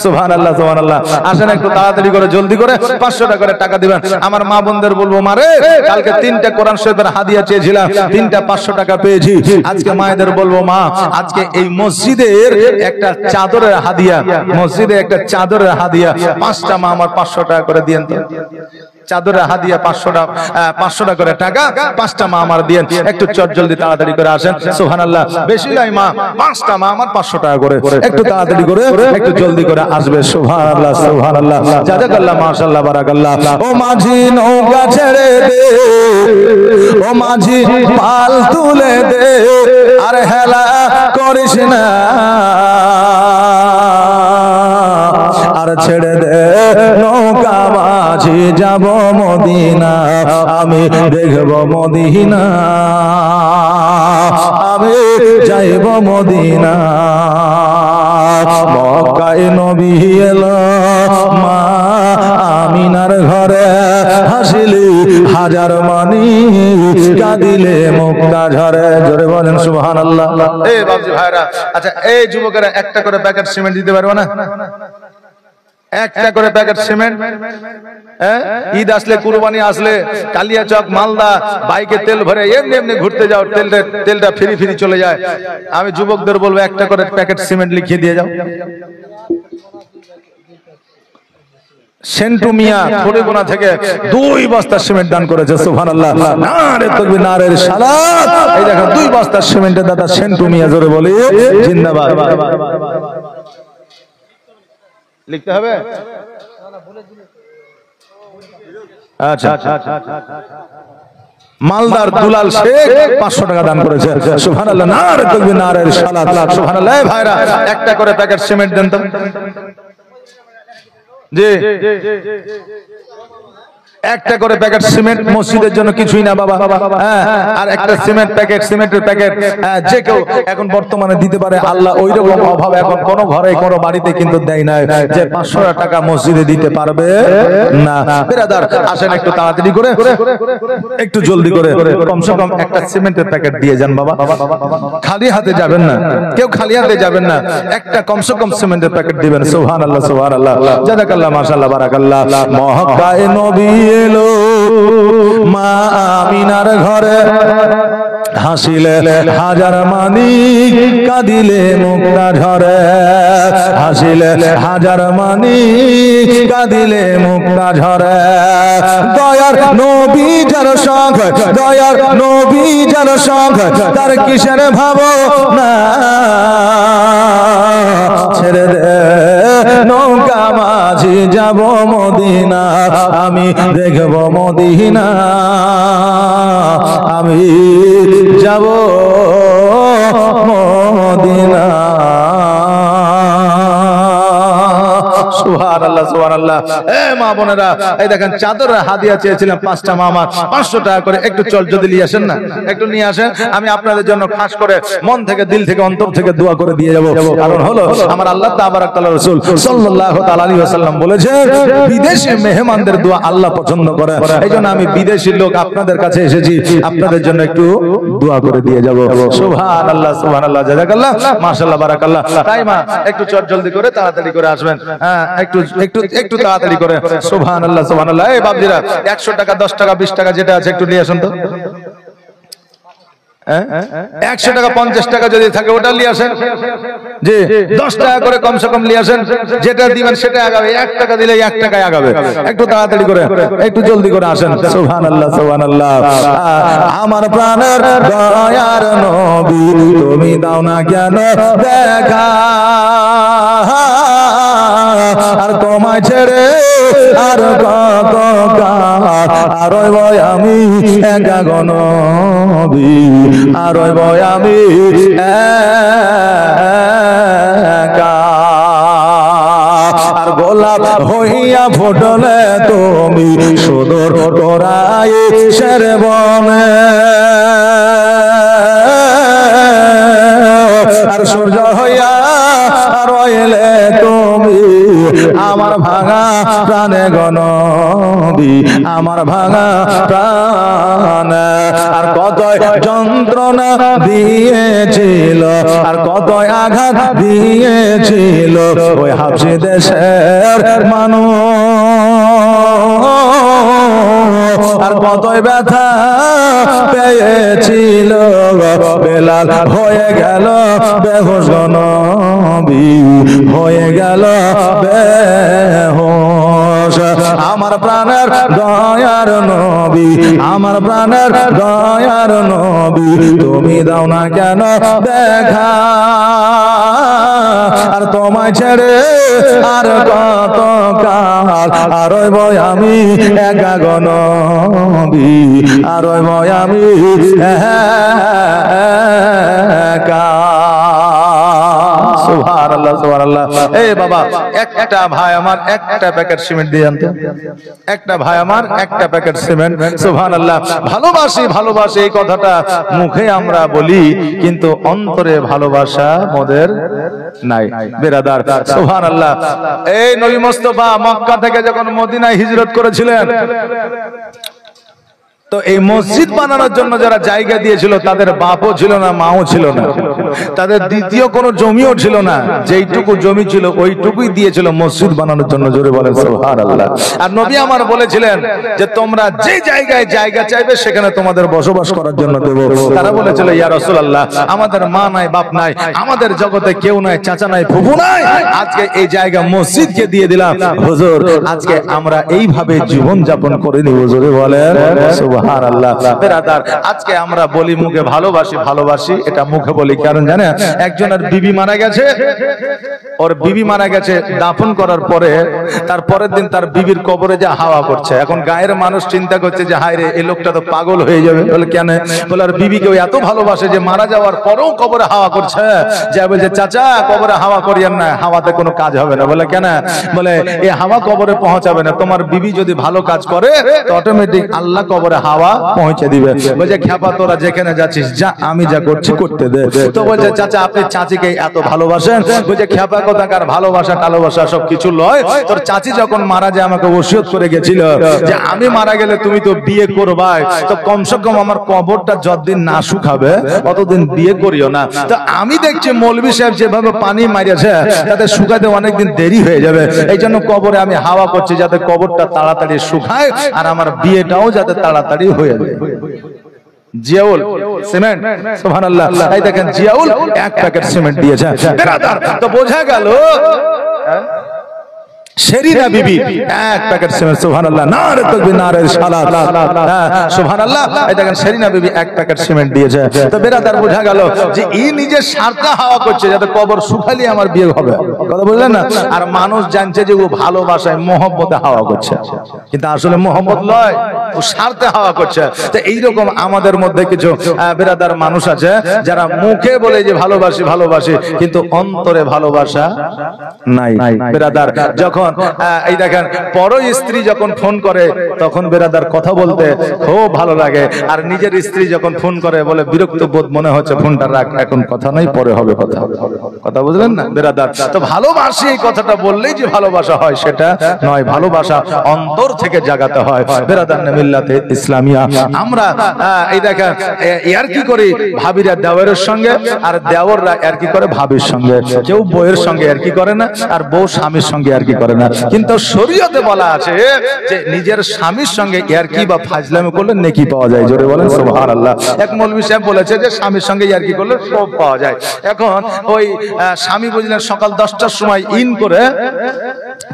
সুবহানাল্লাহ সুবহানাল্লাহ। আসেন একটু তাড়াতাড়ি করে জলদি করে 500 টাকা করে টাকা দিবেন। আমার মা বোনদের বলবো, মারে কালকে 3টা কোরআন শরীফের হাদিয়া চেয়েছিলাম, 3টা 500 টাকা পেয়েছি। আজকে মায়েদের বলবো, মা আজকে এই মসজিদের একটা চাদরের হাদিয়া, মসজিদে একটা চাদরের হাদিয়া 5টা মা আমার 500 টাকা করে দিয়েন তো। চাদরের হাদিয়া 500 টাকা করে টাকা 5টা মা আমার দিয়েন। একটু চট জলদি তাড়াতাড়ি করে আসেন। সুবহানাল্লাহ। বেশি নাই মা, 5টা মা আমার 500 টাকা করে, একটু তাড়াতাড়ি করে একটু জলদি করে আসবে। সুবহানাল্লাহ সুবহানাল্লাহ। জাযাকাল্লাহ মাশাআল্লাহ বারাকাল্লাহ। ও মাঝি নৌকা ছেড়ে দে, ও মাঝি পাল তুলে দে, আর হেলা করিস না, আর ছেড়ে দে নৌকা মাঝি, যাব মদিনা, আমি দেখব মদিনা, আমি যাইব মদিনা। মক্কায় নবী এলো, মা আমিনার ঘরে, হাসিলি হাজার মানি, কাঁদিলে মুক্তা ঝরে। জোরে বলেন সুবহানাল্লাহ। এই বাবজি ভাইরা, আচ্ছা এই যুবকেরা একটা করে প্যাকেট সিমেন্ট দিতে পারবে না? একটা করে প্যাকেট সিমেন্ট। ঈদ আসলে, কুরবানি আসলে, কালিয়াচক মালদা বাইকে তেল ভরে এমনি এমনি ঘুরতে যাও, তেলটা ফ্রি ফ্রি চলে যায়। আমি যুবকদের বলবো একটা করে প্যাকেট সিমেন্ট লিখিয়ে দিয়ে যাও। সেন্টু মিয়া ফরিদগোনা থেকে 2 বস্তা সিমেন্ট দান করেছে। সুবহানাল্লাহ। নারে তাকবীর, নারে সালাত। এই দেখো 2 বস্তা সিমেন্টের দাদা সেন্টু মিয়া, জোরে বলি জিন্দাবাদ। লিখতে হবে? আচ্ছা, মালদার দুলাল শেখ 500 টাকা দান করেছে। সুবহানাল্লাহ। নারে তাকবীর, নারে সালাত। সুবহানাল্লাহ। এই ভাইরা একটা করে প্যাকেট সিমেন্ট দেন তো। জি, একটা করে প্যাকেট সিমেন্ট মসজিদের জন্য কিছুই না বাবা। আর একটা সিমেন্ট প্যাকেট, সিমেন্টের প্যাকেট যে কেউ এখন বর্তমানে দিতে পারে। আল্লাহ ওইরকম অভাব এখন কোন ঘরে কোন বাড়িতে কিন্তু দেয় না যে 500 টাকা মসজিদে দিতে পারবে না। বিরাদার আসেন একটু তাড়াতাড়ি করে, একটু জলদি করে, কমসে কম একটা সিমেন্টের প্যাকেট দিয়ে যান বাবা। খালি হাতে যাবেন না, কেউ খালি হাতে যাবেন না, একটা কমসে কম সিমেন্টের প্যাকেট দিবেন। সুবহানাল্লাহ সুবহানাল্লাহ। জাযাকাল্লাহ মাশাআল্লাহ বারাকাল্লাহ। মক্কায় নবী এলো, মা আমিনার ঘরে, হাসিলে হাজার মানি, কাঁদিলে মুক্তা ঝরে, হাসিলে হাজার মানি, কাঁদিলে মুক্তা ঝরে। দয়ার নবী যার সঙ্গ, দয়ার নবী যার সঙ্গ, তার কিসের ভাবনা, ছেড়ে দে নৌকা মাঝি, যাব মদিনা, আমি দেখব মদিনা, আমি যাব মদিনা। সুবহানাল্লাহ সুবহানাল্লাহ। এই মা বোনেরা, এই দেখেন চাদরের হাদিয়া চেয়েছিলাম 5টা মা আমার 500 টাকা করে। একটু চল যদি নিয়ে আসেন না, একটু নিয়ে আসেন। আমি আপনাদের জন্য খাস করে মন থেকে, দিল থেকে, অন্তর থেকে দোয়া করে দিয়ে যাব। কারণ হলো আমার আল্লাহ তাবারাক তাআলা রাসূল সাল্লাল্লাহু তাআলা আলাইহি ওয়াসাল্লাম বলেছেন, বিদেশি মেহমানদের দোয়া আল্লাহ পছন্দ করে। এইজন্য আমি বিদেশি লোক আপনাদের কাছে এসেছি, আপনাদের জন্য একটু দোয়া করে দিয়ে যাব। সুবহানাল্লাহ সুবহানাল্লাহ। জাযাকাল্লাহ মাশাআল্লাহ বারাকাল্লাহ। তাই মা একটু চট জলদি করে তাড়াতাড়ি করে আসবেন। একটু একটু একটু তাড়াতাড়ি করে। সুবহানাল্লাহ সুবহানাল্লাহ। এই বাপজিরা 100 টাকা 10 টাকা 20 টাকা যেটা আছে একটু নিয়ে আসুন তো। 100 টাকা 50 টাকা যদি থাকে ওটা নিয়ে আসেন। জি, 10 টাকা করে কমসে কম নিয়ে আসেন। যেটা দিবেন সেটা আগাবে। 1 টাকা দিলে 1 টাকায় আগাবে। একটু তাড়াতাড়ি করে, একটু জলদি করে আসেন। সুবহানাল্লাহ সুবহানাল্লাহ। আমার প্রাণের দয়ার নবী, তুমি দাও না কেন দেখা, আর তোমায় ছেড়ে আর কত কাল, আর ওই আমি একা গো নবী, আর ওই আমি একা, আর গোলাপ হইয়া ফুটলে তুমি সুদূর তোরাই শের বনে, আর সূর্য হইয়া রইলে তুমি আমার ভাঙা প্রাণে গণ নবী আমার ভাঙা প্রাণ, আর কত যন্ত্রণা দিয়েছিল, আর কত আঘাত দিয়েছিল ওই হাবশী দেশের মানুষ, আর কতই ব্যথা পেয়েছিল, বেলাল হয়ে গেল বেহুশ, নবী হয়ে গেল বেহুশ। আমার প্রাণের দয়ার নবী, আমার প্রাণের দয়ার নবী, তুমি দাও না কেন দেখা, আর তোমায় ছেড়ে আর কত কাল, আর বই আমি একা গো নবী, আর বই আমি একা। সুবহানাল্লাহ, সুবহানাল্লাহ। এই বাবা, একটা ভাই আমার একটা প্যাকেট সিমেন্ট দিয়ে আনতে, একটা ভাই আমার একটা প্যাকেট সিমেন্ট। সুবহানাল্লাহ। ভালোবাসি ভালোবাসি এই কথাটা মুখে আমরা বলি, কিন্তু অন্তরে ভালোবাসা মোদের নাই বেরাদার। সুবহানাল্লাহ। এই নবী মুস্তাফা মক্কা থেকে যখন মদিনায় হিজরত করেছিলেন, তো এই মসজিদ বানানোর জন্য যারা জায়গা দিয়েছিল তাদের বাপও ছিল না, মাও ছিল না, তাদের দ্বিতীয় কোনো জমিও ছিল না, যেইটুকু জমি ছিল ওইটুকুই দিয়েছিল মসজিদ বানানোর জন্য। জোরে বলেন সুবহানাল্লাহ। আর নবী আমার বলেছিলেন যে তোমরা যে জায়গায় জায়গা চাইবে সেখানে তোমাদের বসবাস করার জন্য দেব। তারা বলেছিল ইয়া রাসূলুল্লাহ, আমাদের মা নাই, বাপ নাই, আমাদের জগতে কেউ নাই, চাচা নাই, ফুফু নাই, আজকে এই জায়গা মসজিদকে দিয়ে দিলাম হুজুর, আজকে আমরা এইভাবে জীবন যাপন করে নিব। জোরে বলেন সুবহানাল্লাহ। বেরাদার, আজকে আমরা বলি মুখে ভালোবাসি ভালোবাসি, এটা মুখে বলি, কারণ জানেন একজনের বিবি মারা গেছে, ওর বিবি মারা গেছে, দাফন করার পরে তার পরের দিন তার বিবির কবরে যা হাওয়া করছে। এখন গায়ের মানুষ চিন্তা করছে যে হায় রে, এই লোকটা তো পাগল হয়ে যাবে। বলে কেন? বলে আর বিবিকে এত ভালোবাসে যে মারা যাওয়ার পরেও কবরে হাওয়া করছে। যা বলছে চাচা কবরে হাওয়া করিয়েন না, হাওয়াতে কোনো কাজ হবে না। বলে কেন? বলে এই হাওয়া কবরে পৌঁছাবে না, তোমার বিবি যদি ভালো কাজ করে তো অটোমেটিক আল্লাহ কবরে হাওয়া পৌঁছে দিবে। বলছে খ্যাপা তোরা যেখানে যাচ্ছিস যা, আমি যা করছি করতে দে। তো বলছে চাচা আপনি চাচিকে এত ভালোবাসেন? বলছে খ্যাপা কোথাকার ভালোবাসা টালোবাসা সব কিছু লয়, তোর চাচি যখন মারা যায় আমাকে ওসিয়ত করে গেছিল যে আমি মারা গেলে তুমি তো বিয়ে করবাই, তো কমসে কম আমার কবরটা যতদিন না শুকাবে অতদিন বিয়ে করিও না। তো আমি দেখছি মৌলভী সাহেব যেভাবে পানি মারিয়েছে তাতে শুকাতে অনেকদিন দেরি হয়ে যাবে, এই জন্য কবরে আমি হাওয়া করছি যাতে কবরটা তাড়াতাড়ি শুকায় আর আমার বিয়েটাও যাতে তাড়াতাড়ি হয়ে যায়। জিয়াউল সিমেন্ট, সুবহানাল্লাহ। এই দেখেন জিয়াউল এক প্যাকেট সিমেন্ট দিয়েছে। তো বোঝা গেল শেরিনা বিবি এক প্যাকেট সিমেন্ট। সুবহানাল্লাহ, নারে তাকবীর, নারে সালাত, সুবহানাল্লাহ। এই দেখেন শেরিনা বিবি এক প্যাকেট সিমেন্ট দিয়েছে। তো বেরাদার বোঝা গেল যে ই নিজের স্বার্থে হাওয়া করছে যাতে কবর শুকালে আমার বিয়ে হবে। কথা বুঝলেন না? আর মানুষ জানছে যে ও ভালোবাসায় মহব্বতে হাওয়া করছে, কিন্তু আসলে মহব্বত নয়, ও স্বার্থে হাওয়া করছে। তো এইরকম আমাদের মধ্যে কিছু বেরাদার মানুষ আছে যারা মুখে বলে যে ভালোবাসি ভালোবাসি, কিন্তু অন্তরে ভালোবাসা নাই বেরাদার। যখন এই দেখেন পর স্ত্রী যখন ফোন করে তখন বেরাদার কথা বলতে খুব ভালো লাগে, আর নিজের স্ত্রী যখন ফোন করে বলে বিরক্ত বোধ মনে হচ্ছে ফোনটা রাখ, এখন কথা নাই, পরে হবে কথা। কথা বুঝলেন না বেরাদার? তো ভালোবাসি এই কথাটা বললেই যে ভালোবাসা হয় সেটা নয়, ভালোবাসা অন্তর থেকে জাগাতে হয় বেরাদার। মিল্লাতে ইসলামিয়া আমরা এই দেখেন ইয়ার কি করি ভাবিরা দেওরের সঙ্গে, আর দেওররা ইয়ার কি করে ভাবির সঙ্গে। কেউ বউয়ের সঙ্গে ইয়ার কি করে না, আর বউ স্বামীর সঙ্গে ইয়ার কি করে না। কিন্তু শরীয়তে বলা আছে যে নিজের স্বামীর সঙ্গে ইয়ারকি বা ফাজলামি করলে নেকি পাওয়া যায়। জোরে বলেন সুবহানাল্লাহ। এক মৌলভী সাহেব বলেছে যে স্বামীর সঙ্গে ইয়ারকি করলে সব পাওয়া যায়। এখন ওই স্বামী বুঝলেন সকাল 10টার সময় ইন করে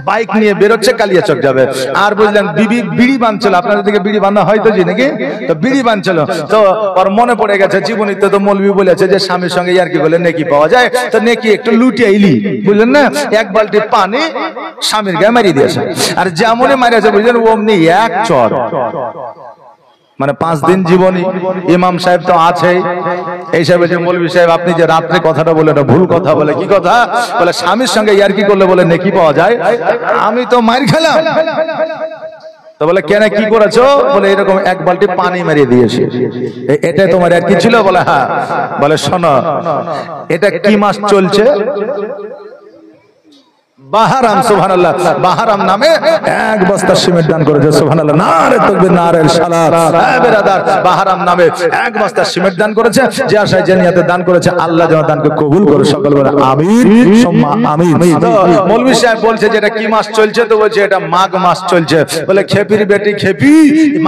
বাইক নিয়ে বেরোচ্ছে কালিয়াচক যাবে, আর বুঝলেন বিবি বিড়ি বাঁধছিল। আপনাদের দিকে বিড়ি বাঁধা হয় তো জি নাকি? তো বিড়ি বাঁধছিল, তো ওর মনে পড়ে গেছে জীবনীতে তো মৌলভী বলেছে যে স্বামীর সঙ্গে ইয়ারকি করলে নেকি পাওয়া যায়, তো নেকি একটু লুটিয়ে ইলি বুঝলেন না, এক বালতি পানি স্বামীর গায়ে মারিয়ে দিয়েছে। আর যেমনই মারিয়েছে বুঝলেন অমনি এক চর, মানে 5 দিন জীবনী। ইমাম সাহেব তো আছেই, এই সাহেব যে মৌলভী সাহেব আপনি যে রাত্রে কথাটা বলে না ভুল কথা। বলে কি কথা? বলে স্বামীর সঙ্গে ইয়ারকি করলে বলে নেকি পাওয়া যায়। আমি তো মার খেলাম। তো বলে কেন কি করেছো? বলে এরকম এক বালতি পানি মারিয়ে দিয়েছে। এটাই তোমার আর কি ছিল? বলে হ্যাঁ। বলে শোনো, এটা কি মাস চলছে? বাহারাম, সুবহানাল্লাহ, বাহারাম নামে এক বস্তা সিমেন্ট দান করেছে। সুবহানাল্লাহ, নারে তাকবীর, নারে সালাত। হ্যাঁ বিরাদার, বাহারাম নামে এক বস্তা সিমেন্ট দান করেছে। যে আশায় যে নিয়তে দান করেছে, আল্লাহ যেন দানকে কবুল করে। সকল বলে আমিন সুম্মা আমিন। তো মৌলভী সাহেব বলছে যে এটা কি মাস চলছে? তো বলছে এটা মাঘ মাস চলছে। বলে খেপির বেটি খেপি,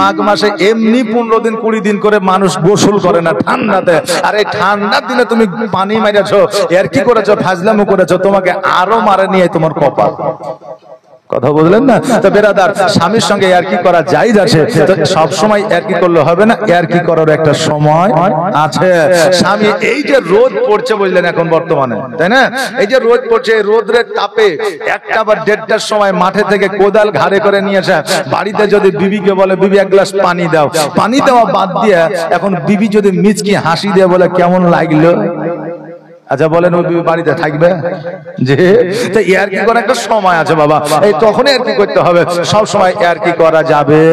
মাঘ মাসে এমনি 15 দিন 20 দিন করে মানুষ গোসল করে না ঠান্ডাতে, আর এই ঠান্ডার দিনে তুমি পানি মাইরেছো, এর কি করেছো, ফাজলামো করেছো, তোমাকে আরো মারে নিয়ে তোমার কপাল। কথা বুঝলেন না? তো বেরাদার, স্বামীর সঙ্গে আর কি করা জায়েজ আছে, তো সব সময় আর কি করলে হবে না, আর কি করার একটা সময় আছে। স্বামী এই যে রোদ পড়ছে বুঝলেন এখন বর্তমানে, তাই না? এই যে রোদ পড়ছে, এই রোদের তাপে 1টা বা 1:30টার সময় মাঠে থেকে কোদাল ঘাড়ে করে নিয়ে আসা, বাড়িতে যদি বিবিকে বলে বিবি এক গ্লাস পানি দাও, পানি দেওয়া বাদ দিয়ে এখন বিবি যদি মিচকি হাসি দিয়ে বলে কেমন লাগলো, আচ্ছা বলেন ওই বাড়িতে থাকবে? যে তো ইয়ার কি করার একটা সময় আছে বাবা, এই তখনই আর কি করতে হবে, সব সময় আর কি করা যাবে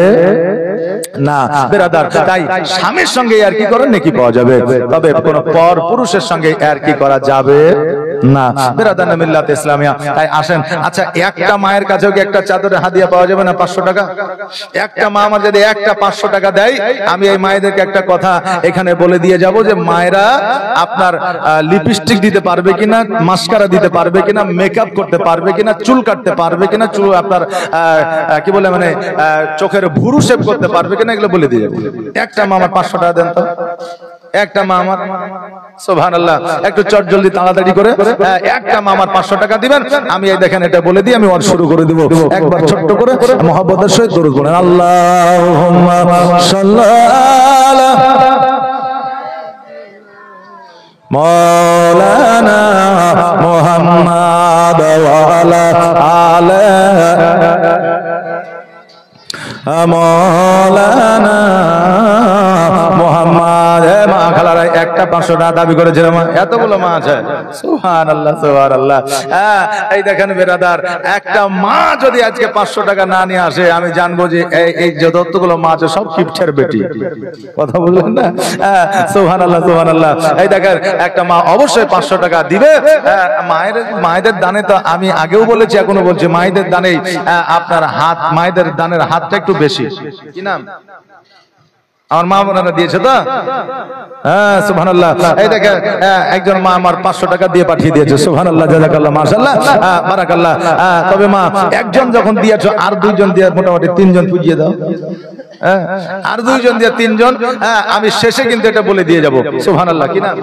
না বেরাদার। তাই স্বামীর সঙ্গে আর কি করেন নাকি পাওয়া যাবে, তবে কোন পর পুরুষের সঙ্গে আর কি করা যাবে না বেরাদার না মিল্লাত ইসলামিয়া। তাই আসেন, আচ্ছা একটা মায়ের কাছেও কি একটা চাদরের হাদিয়া পাওয়া যাবে না 500 টাকা? একটা মা আমার যদি একটা 500 টাকা দেয়, আমি এই মায়েদেরকে একটা কথা এখানে বলে দিয়ে যাব যে মায়েরা আপনার লিপস্টিক দিতে পারবে কিনা, মাস্কারা দিতে পারবে কিনা, মেকআপ করতে পারবে কিনা, চুল কাটতে পারবে কিনা, চুল আপনার কি বলে মানে চোখের ভুরু শেভ করতে পারবে কিনা, এগুলো বলে দিয়ে যাবো। একটা মা আমার 500 টাকা দেন তো, একটা মা আমার, সুবহানাল্লাহ, একটু চট জলদি তাড়াতাড়ি করে একটা মা আমার 500 টাকা দিবেন। আমি এই দেখেন এটা বলে দিই, আমি ওয়াজ শুরু করে দেব। একবার ছোট্ট করে মহব্বতের সহিত দরুদ পড়েন, আল্লাহুম্মা সাল্লাল্লাহু মৌলানা মুহাম্মদ ওয়া আলা আলি মৌলানা মুহাম্মদ। মা খালারা একটা 500 টাকা দাবি করেছিল, মা এতগুলো মা আছে, সুবহানাল্লাহ সুবহানাল্লাহ। এই দেখেন বেরাদার, একটা মা যদি আজকে 500 টাকা না নিয়ে আসে, আমি জানবো যে এই যতগুলো মা আছে সব কিপটার বেটি। কথা বুঝলেন না? সুবহানাল্লাহ সুবহানাল্লাহ। এই দেখেন একটা মা অবশ্যই 500 টাকা দিবে। মায়েদের দানে তো আমি আগেও বলেছি, এখনো বলছি, মায়েদের দানে আপনার হাত, মায়েদের দানের হাতটা একটু বেশি। কি নাম আমার মা বোনেরা দিয়েছে তো? হ্যাঁ সুবহানাল্লাহ। এই দেখেন একজন মা আমার 500 টাকা দিয়ে পাঠিয়ে দিয়েছে, সুবহানাল্লাহ, জাযাকাল্লাহ, মাশাআল্লাহ, বারাকাল্লাহ। তবে মা একজন যখন দিয়েছো, আর 2 জন দিয়ে মোটামুটি 3 জন পুজিয়ে দাও। আর 2 জন দিয়ে 3 জন, আমি শেষে কিন্তু এটা বলে দিয়ে যাব। সুবহানাল্লাহ। কি নাম?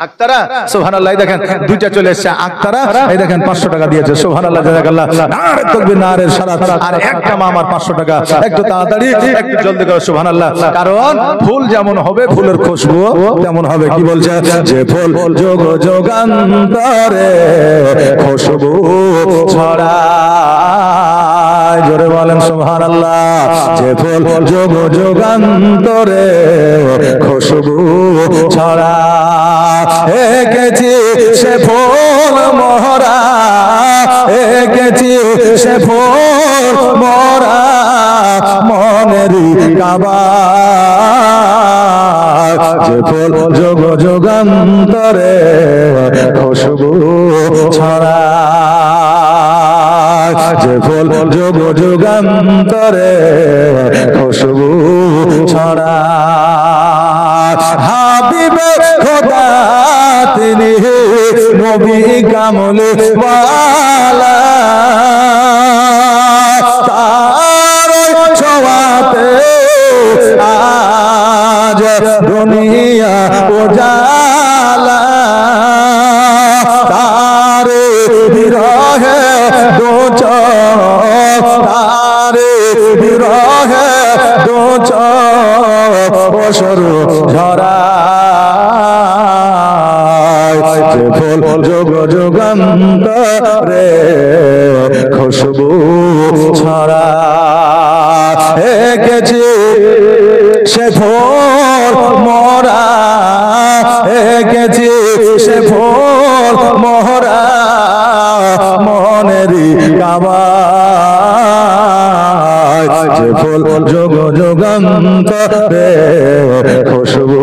আক্তারা, সুবহানাল্লাহ। এই দেখেন 2টা চলে এসেছে, আক্তারা, এই দেখেন 500 টাকা দিয়েছে, সুবহানাল্লাহ, জাযাকাল্লাহ, নারে তাকবীর, নারে সালাত। আর একটা মা আমার 500 টাকা, একটু তাড়াতাড়ি, একটু জলদি করো, সুবহানাল্লাহ। কারণ ফুল যেমন হবে, ফুলের খুশবু তেমন হবে। কি বলছে? যে ফুল যোগ যোগান্তরে খুশবু ছড়ায়, জোরে বলেন সুবহানাল্লাহ। যে ফুল যোগ যোগান্তরে খুশবু ছড়ায়, এঁকেছি সে ফুল মোহরা, এঁকেছি সে ফুল মোহরা মনেরই কাবা। যে ফুল যোগ যোগান্তরে খুশবু ছড়ায়, যে ফুল যোগ যোগান্তরে খুশবু ছড়ায়। হাবিবে খোদা তিনি নবী কামলে ওয়ালা, তার ছোঁয়াতে আজ দুনিয়া উজালা, তার বিরহে দো চোখ, তার বিরহে দো চোখ অশ্রু ঝরায়। যে ফুল যোগ যোগান্তরে খুশবু ছড়ায়, এঁকেছি সে ফুল মোরা, এঁকেছি সে ফুল মোহরা মনেরই কাবা। যে ফুল যোগ যোগান্তরে খুশবু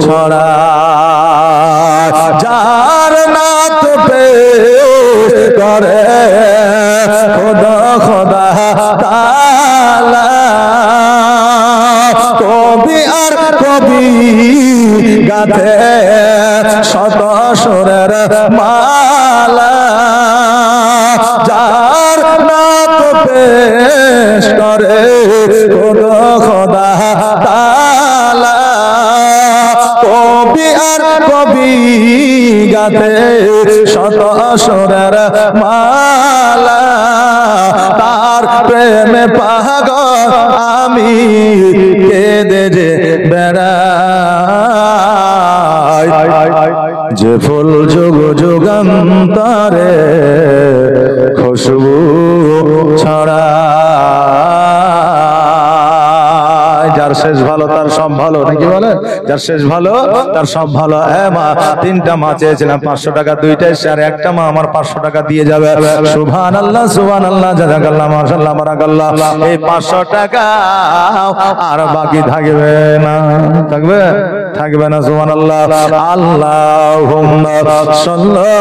ছড়ায়, যার নাত পে করে কবি গাথে শত সুরের মালা, যার নাত পেশ করে কোনো খোদা তাআলা। কবি আর কবি গাথে শত সুরের মালা, তার প্রেমে পাগল আমি কেঁদে যে বেড়াই। যে ফুল যুগ যুগান্তরে খুশবু ছড়ায়। যার শেষ ভালো তার সব ভালো, নাকি বলে? যার শেষ ভালো তার সব ভালো। মা, 3টা মা চেয়েছিলাম 500 টাকা, 2টাই শেয়ার, একটা মা আমার 500 টাকা দিয়ে যাবে। সুবহানাল্লাহ সুবহানাল্লাহ, জাযাকাল্লাহ, মাশাআল্লাহ, বারাকাল্লাহ। এই 500 টাকা আর বাকি থাকবে না, থাকবে থাকবে না। সুবহানাল্লাহ। আল্লাহুম্মা সাল্লি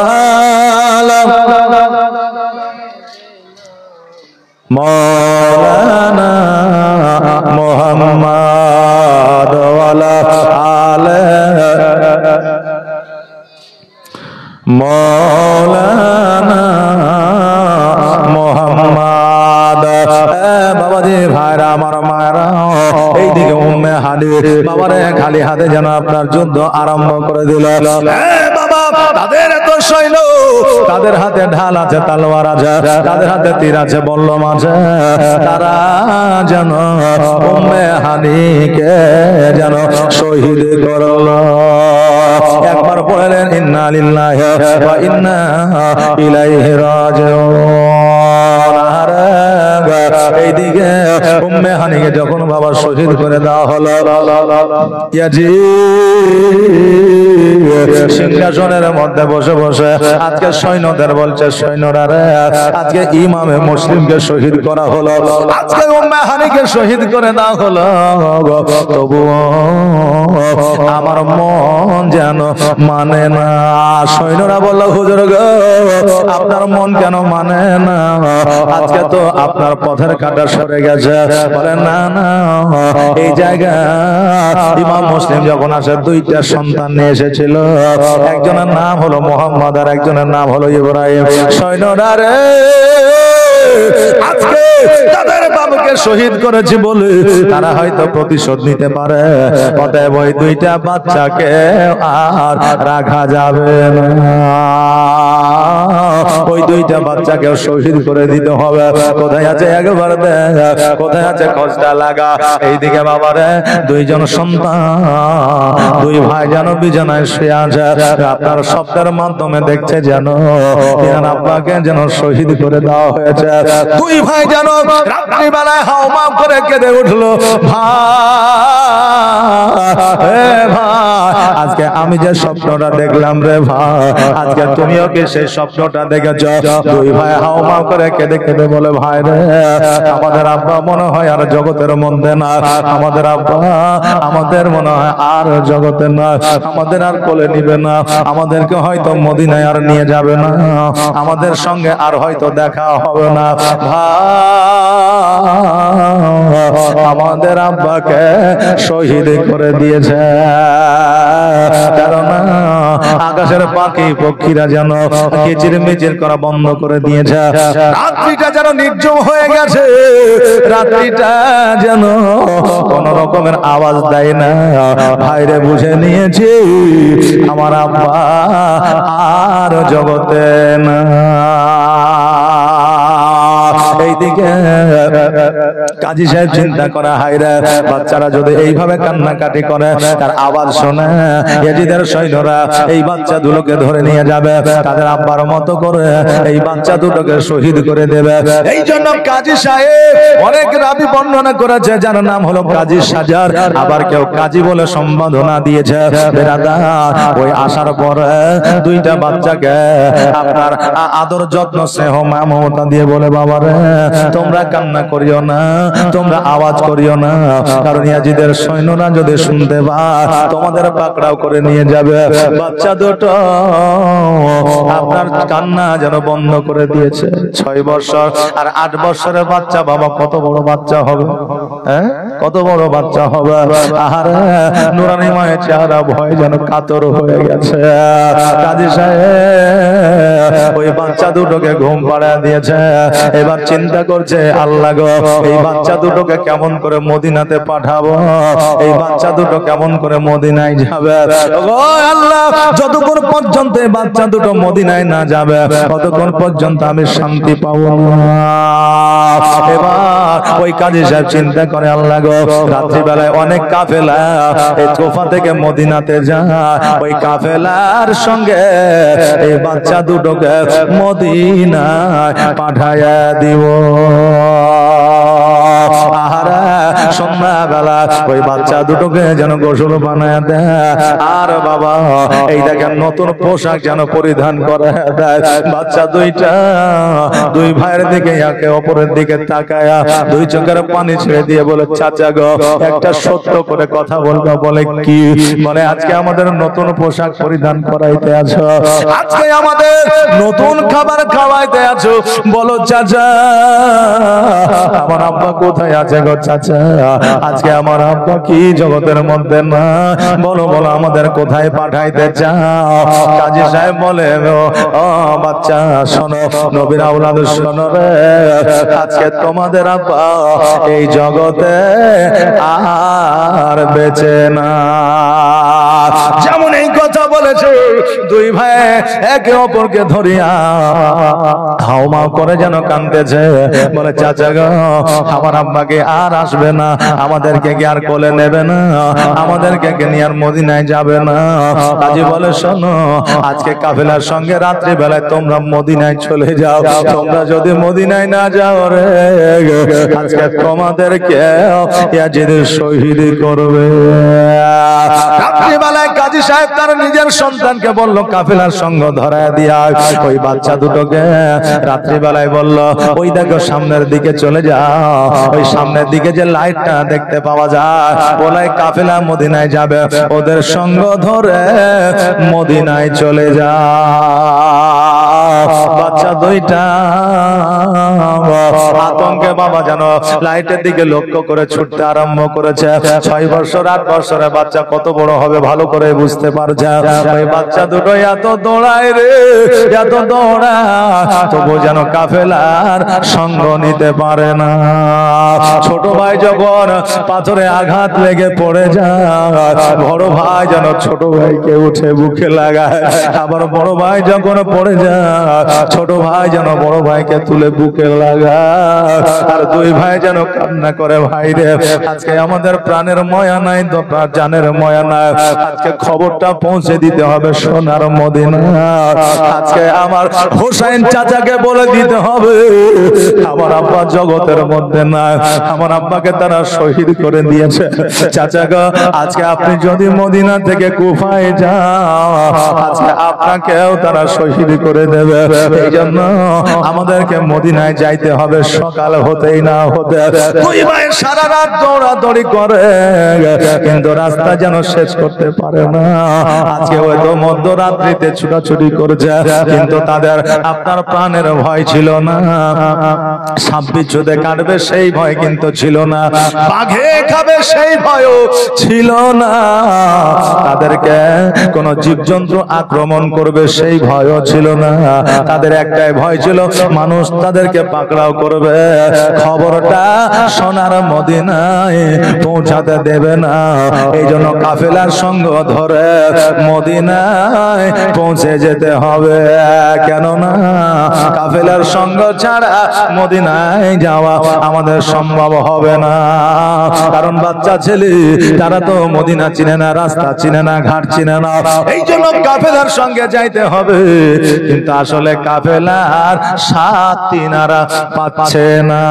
আলা মাওলানা মুহাম্মাদ ওয়া আলা আলি মাওলানা মুহাম্মাদ। বাবাজি, ভাইরা আমার, মায়েরা, এইদিকে উম্মে হানি বাবারে খালি হাতে যেন আপনার যুদ্ধ আরম্ভ করে দিল। বাবা, তাদের এত সৈন্য, তাদের হাতে ঢাল আছে, তলোয়ার আছে, তাদের হাতে তীর আছে, বল্লম আছে, তারা যেন উম্মে হানিকে যেন শহীদ করল। একবার পড়লেন ইন্না লিল্লাহি ওয়া ইন্না ইলাইহি রাজিউন। এইদিকে উম্মে হানিকে যখন বাবা শহীদ করে দেওয়া হলো, সিংহাসনের মধ্যে বসে বসে আজকে সৈন্যদের বলছে, সৈন্যরা রে, আজকে ইমামে মুসলিমকে শহীদ করা হলো, আজকে উম্মে হানিকে শহীদ করে দেওয়া হলো, তবুও আমার মন যেন মানে না। সৈন্যরা বলল, হুজুর গো, আপনার মন কেন মানে না? আজকে তো আপনার পথের কাঁটা সরে গেছে। বলে, না না, এই জায়গা ইমাম মুসলিম যখন আসে 2টা সন্তান নিয়ে এসেছিল, একজনের নাম হলো মোহাম্মদ আর একজনের নাম হলো ইব্রাহিম। সৈন্যরা রে, আজকে তাদের বাবাকে শহীদ করেছে বলে তারা হয়তো প্রতিশোধ নিতে পারে, অতএব ওই 2টা বাচ্চাকে আর রাখা যাবে না, ওই 2টা বাচ্চাকে শহীদ করে দিতে হবে। কোথায় আছে একবার দেখ, কোথায় আছে খোঁজটা লাগা। এইদিকে বাবারে 2জন সন্তান, 2 ভাই যেন বিছানায় শুয়ে আছে, আপনার শব্দের মাধ্যমে দেখছে যেন আপনাকে যেন শহীদ করে দেওয়া হয়েছে। 2 ভাই যেন রাত্রিবেলায় হাওমাও করে কেঁদে উঠলো, ভাই আজকে আমি যে স্বপ্নটা দেখলাম রে ভাই, আজকে তুমিও কি সেই স্বপ্নটা দেখেছ? 2 ভাই হাওমাও করে কেঁদে কেঁদে বলে, ভাই রে, আমাদের আব্বা মনে হয় আর জগতের মধ্যে না, আমাদের আব্বা আমাদের মনে হয় আর জগতে না, আমাদের আর কোলে নিবে না, আমাদেরকে হয়তো মদিনায় আর নিয়ে যাবে না, আমাদের সঙ্গে আর হয়তো দেখা হবে না। আমাদের আব্বাকে শহীদ করে দিয়েছে, কারণ আকাশের পাখি পক্ষীরা যেন কিচির মিচির করা বন্ধ করে দিয়েছে, রাত্রিটা যেন নির্জম হয়ে গেছে, রাত্রিটা যেন কোন রকমের আওয়াজ দেয় না। ভাইরে বুঝে নিয়েছি আমার আব্বা আর জগতে না। এইদিকে কাজী সাহেব চিন্তা করা, হায়রে বাচ্চারা যদি এইভাবে কান্নাকাটি করে, তার আওয়াজ শোনে, ইয়াজিদের সৈন্যরা এই বাচ্চা দুটোকে ধরে নিয়ে যাবে, তাদের আব্বার মতো করে এই বাচ্চা দুটোকে শহীদ করে দেবে। এই জন্য কাজী সাহেব অনেক রাবি বর্ণনা করেছে, যার নাম হলো কাজী সাজার, আবার কেউ কাজী বলে সম্বোধনা দিয়েছে। ওই আসার পরে 2টা বাচ্চাকে আপনার আদর যত্ন স্নেহ মমতা দিয়ে বলে, বাবা রে, তোমরা কান্না করিও না, তোমরা আওয়াজ করিও না, কারণ ইয়াজিদের সৈন্যরা যদি শুনতে পায় তোমাদের পাকড়াও করে নিয়ে যাবে। বাচ্চা দুটো আপনার কান্না যেন বন্ধ করে দিয়েছে। 6 বছর আর 8 বছরের বাচ্চা, বাবা কত বড় বাচ্চা হবে, হ্যাঁ কত বড় বাচ্চা হবে। আর নুরানি মায়ের চেহারা ভয় যেন কাতর হয়ে গেছে। কাজী সাহেব ওই বাচ্চা দুটোকে ঘুম পাড়া দিয়েছে। এবার চিন্তা করছে, আল্লাহ গো এই বাচ্চা দুটোকে কেমন করে মদিনাতে পাঠাবো, এই বাচ্চা দুটো কেমন করে মদিনায় যাবে। ও আল্লাহ, যতক্ষণ পর্যন্ত এই বাচ্চা দুটো মদিনায় না যাবে ততক্ষণ পর্যন্ত আমি শান্তি পাবো না। এবার ওই কাজী সাহেব চিন্তা করে, আল্লাহ গো রাত্রিবেলায় অনেক কাফেলা এই কুফা থেকে মদিনাতে যায়, ওই কাফেলার সঙ্গে এই বাচ্চা দুটোকে মদিনায় পাঠায়া দিব। সন্ধ্যাবেলা ওই বাচ্চা দুটোকে যেন গোসল বানায় দেয়, আর বাবা এই দেখেন নতুন পোশাক যেন পরিধান করে দেয়। বাচ্চা দুইটা দুই ভাইয়ের দিকে একে অপরের দিকে তাকায়া দুই চোখের পানি ছেড়ে দিয়ে বলে, চাচা গো একটা সত্য করে কথা বলবো। বলে কি? বলে আজকে আমাদের নতুন পোশাক পরিধান করাইতে আছো, আজকে আমাদের নতুন খাবার খাওয়াইতে আছো। বলো চাচা আমার আব্বা কোথায় আছে গো চাচা? আজকে আমার আব্বা কি জগতের মধ্যে না? বলো বলো আমাদের কোথায় পাঠাইতে চাও? কাজী সাহেব বলে, ও বাচ্চা শোনো, নবীর আওলাদ শোনো রে, আজকে তোমাদের আব্বা এই জগতে আর বেঁচে না। যেমন এই কথা বলেছে, দুই ভাই একে অপরকে ধরিয়া হাউমাউ করে যেন কাঁদতেছে। বলে চাচা গো আমার আব্বাকে আর আসবে না, আমাদেরকে কি আর কোলে নেবে না, আমাদেরকে নিয়ে আর মদিনায় যাবে না। কাজী বলে শোনো, আজকে কাফেলার সঙ্গে রাত্রি বেলায় তোমরা মদিনায় চলে যাও। তোমরা যদি মদিনায় না যাও রে, আজকে তোমাদেরকে ইয়াজিদ শহীদ করবে। রাত্রি বেলায় কাজী সাহেব তার নিজের সন্তানকে বলল কাফেলার সঙ্গ ধরায় দিয়া ওই বাচ্চা দুটোকে রাত্রি বেলায় বলল, ওই দেখো সামনের দিকে চলে যাও, ওই সামনের দিকে যে লাইটটা দেখতে পাওয়া যায় বলে কাফেলা মদিনায় যাবে, ওদের সঙ্গ ধরে মদিনায় চলে যাও। বাচ্চা দুইটা আতঙ্কে বাবা যেন লাইটের দিকে লক্ষ্য করে ছুটতে আরম্ভ করেছে। 6 বছর 8 বছরের বাচ্চা কত বড় হবে ভালো করে বুঝতে পারছে। ওই বাচ্চা দুটো এত দৌড়ায় রে, এত দৌড়ায়, তবু যেন কাফেলার সঙ্গ নিতে পারে না। ছোট ভাই যখন পাথরে আঘাত লেগে পড়ে যায়, বড় ভাই যেন ছোট ভাইকে উঠে বুকে লাগায়। আবার বড় ভাই যখন পড়ে যায়, ছোট ভাই যেন বড় ভাইকে তুলে বুকে লাগায়। আর দুই ভাই যেন কান্না করে, ভাই রে আজকে আমাদের প্রাণের ময়া নাই, জানের ময়া নাই, আজকে খবরটা পৌঁছে দিতে হবে সোনার মদিনা। আজকে আমার হোসেন চাচাকে বলে দিতে হবে আমার আব্বা জগতের মধ্যে নাই, আমার আব্বাকে তারা শহীদ করে দিয়েছে। চাচা গো আজকে আপনি যদি মদিনা থেকে কুফায় যাও, আজকে আপনাকেও তারা শহীদ করে দেবে। এই জন্য আমাদেরকে মদিনায় যাইতে হবে, সকাল হতেই না হতে। দুই ভাই সারা রাত দৌড়াদৌড়ি করে কিন্তু রাস্তা যেন শেষ করতে পারে না। আজকে হয়তো মধ্যরাত্রিতে ছুটাছুটি করেছে, কিন্তু তাদের আপনার প্রাণের ভয় ছিল না, সাপ বিচ্ছুতে কাটবে সেই ভয় কিন্তু ছিল না, বাঘে খাবে সেই ভয়ও ছিল না, তাদেরকে কোন জীবজন্তু আক্রমণ করবে সেই ভয়ও ছিল না। তাদের একটাই ভয় ছিল মানুষ তাদেরকে পাকড়াও করবে, খবরটা সোনার মদিনায় পৌঁছাতে দেবে না। এই জন্য কাফেলার সঙ্গ ধরে মদিনায় পৌঁছে যেতে হবে, কেননা কাফেলার সঙ্গ ছাড়া মদিনায় যাওয়া আমাদের সম্ভব হবে না। কারণ বাচ্চা ছেলে তারা তো মদিনা চিনে না, রাস্তা চিনে না, ঘাট চিনে না, এই জন্য কাফেলার সঙ্গে যাইতে হবে। কিন্তু আসলে কাফেলার সাথী নারা পাচ্ছে না।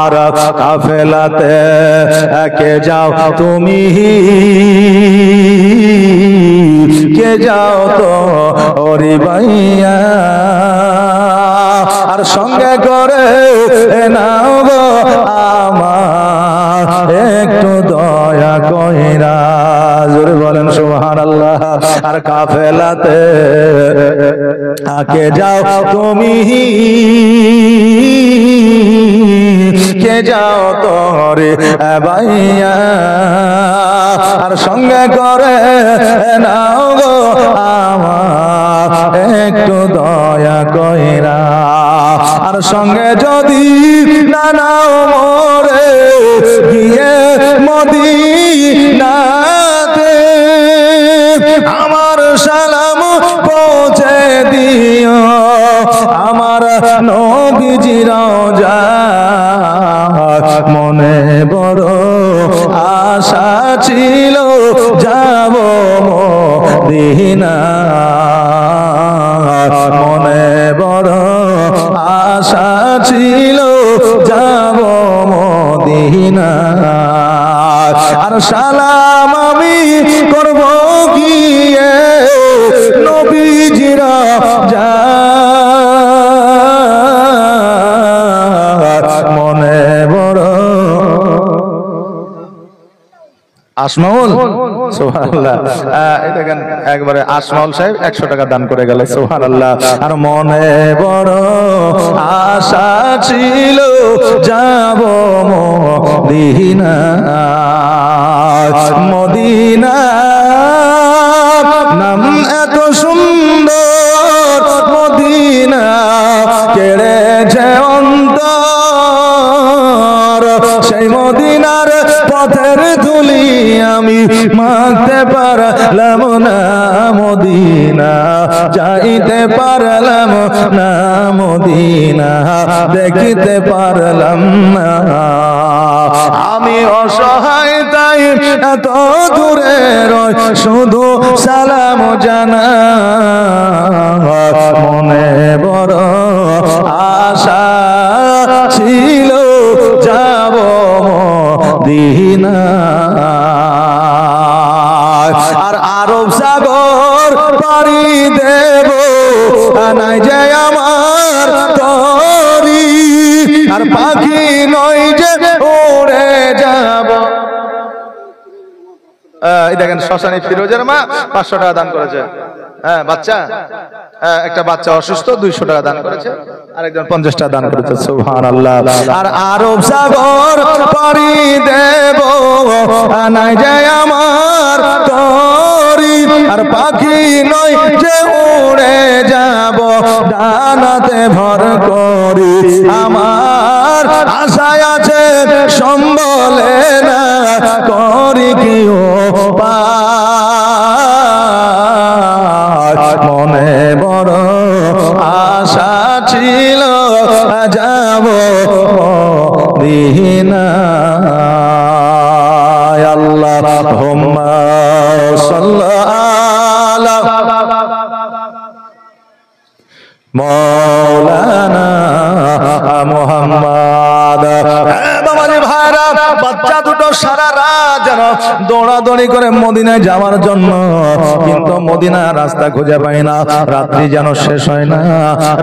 আর কাফেলাতে কে যাও তুমি, কে যাও তো ওরে ভাইয়া, আর সঙ্গে করে নাও গো আমার একটু দয়া কইরা, জোরে বলেন সুবহানাল্লাহ। আর কাফেলাতে আকে যাও তুমি, কে যাও তোরে ভাইয়া, আর সঙ্গে করে নাও গো আমার একটু দয়া কইরা, আর সঙ্গে যদি না নাও মোরে গিয়ে মদিনাতে, আমার সালাম পৌঁছে দিও আমার নবীজির রওজা, মনে বড় আশা ছিল যাব মদিনা, মনে বড় আশা ছিল যাব মদিনা, আর সালাম আমি করব গিয়ে নবীজির রওজা, মনে বড়। আসমাউল সুবহানাল্লাহ, এই দেখেন একবারে আসমাউল সাহেব 100 টাকা দান করে গেল, সুবহানাল্লাহ। আর মনে বড় আশা ছিল যাব মদিনা, মদিনা নাম এত সুন্দর, মদিনা কেড়েছে অন্তর, সেই মদিনার পথের ধুলি আমি মাখতে পারলাম না, মদিনা যাইতে পারলাম না, মদিনা দেখিতে পারলাম না, আমি অসহায় তাই এত দূরে রই শুধু সালাম জানা, মনে বড় আশা ছিল যাব মদিনা, আর আরব সাগর পাড়ি দেব নাই যে আমার তরি, আর পাখি নয় যে উড়ে যাব। এই দেখেন শ্মশানী ফিরোজের মা 500 টাকা দান করেছে, হ্যাঁ বাচ্চা, একটা বাচ্চা অসুস্থ 200 টাকা দান করেছে, আরেকজন 50 টাকা দান করেছে, সুবহানাল্লাহ। আর আরব সাগর পাড়ি দেব নাই যে আমার তরি, আর পাখি নয় যে উড়ে যাব ডানাতে ভর করি, আমার আশায় আছে সম্বলে না করি কি মনে বড় আশা ছিল যাব মদিনা, আল্লাহুম্মা সাল্লি মৌলানা মুহাম্মদ। বাবাজি ভাইরা, বাচ্চা দুটো সারা রাত যেন দৌড়াদৌড়ি করে মদিনায় যাওয়ার জন্য, কিন্তু মদিনা রাস্তা খুঁজে পায় না, রাত্রি যেন শেষ হয় না,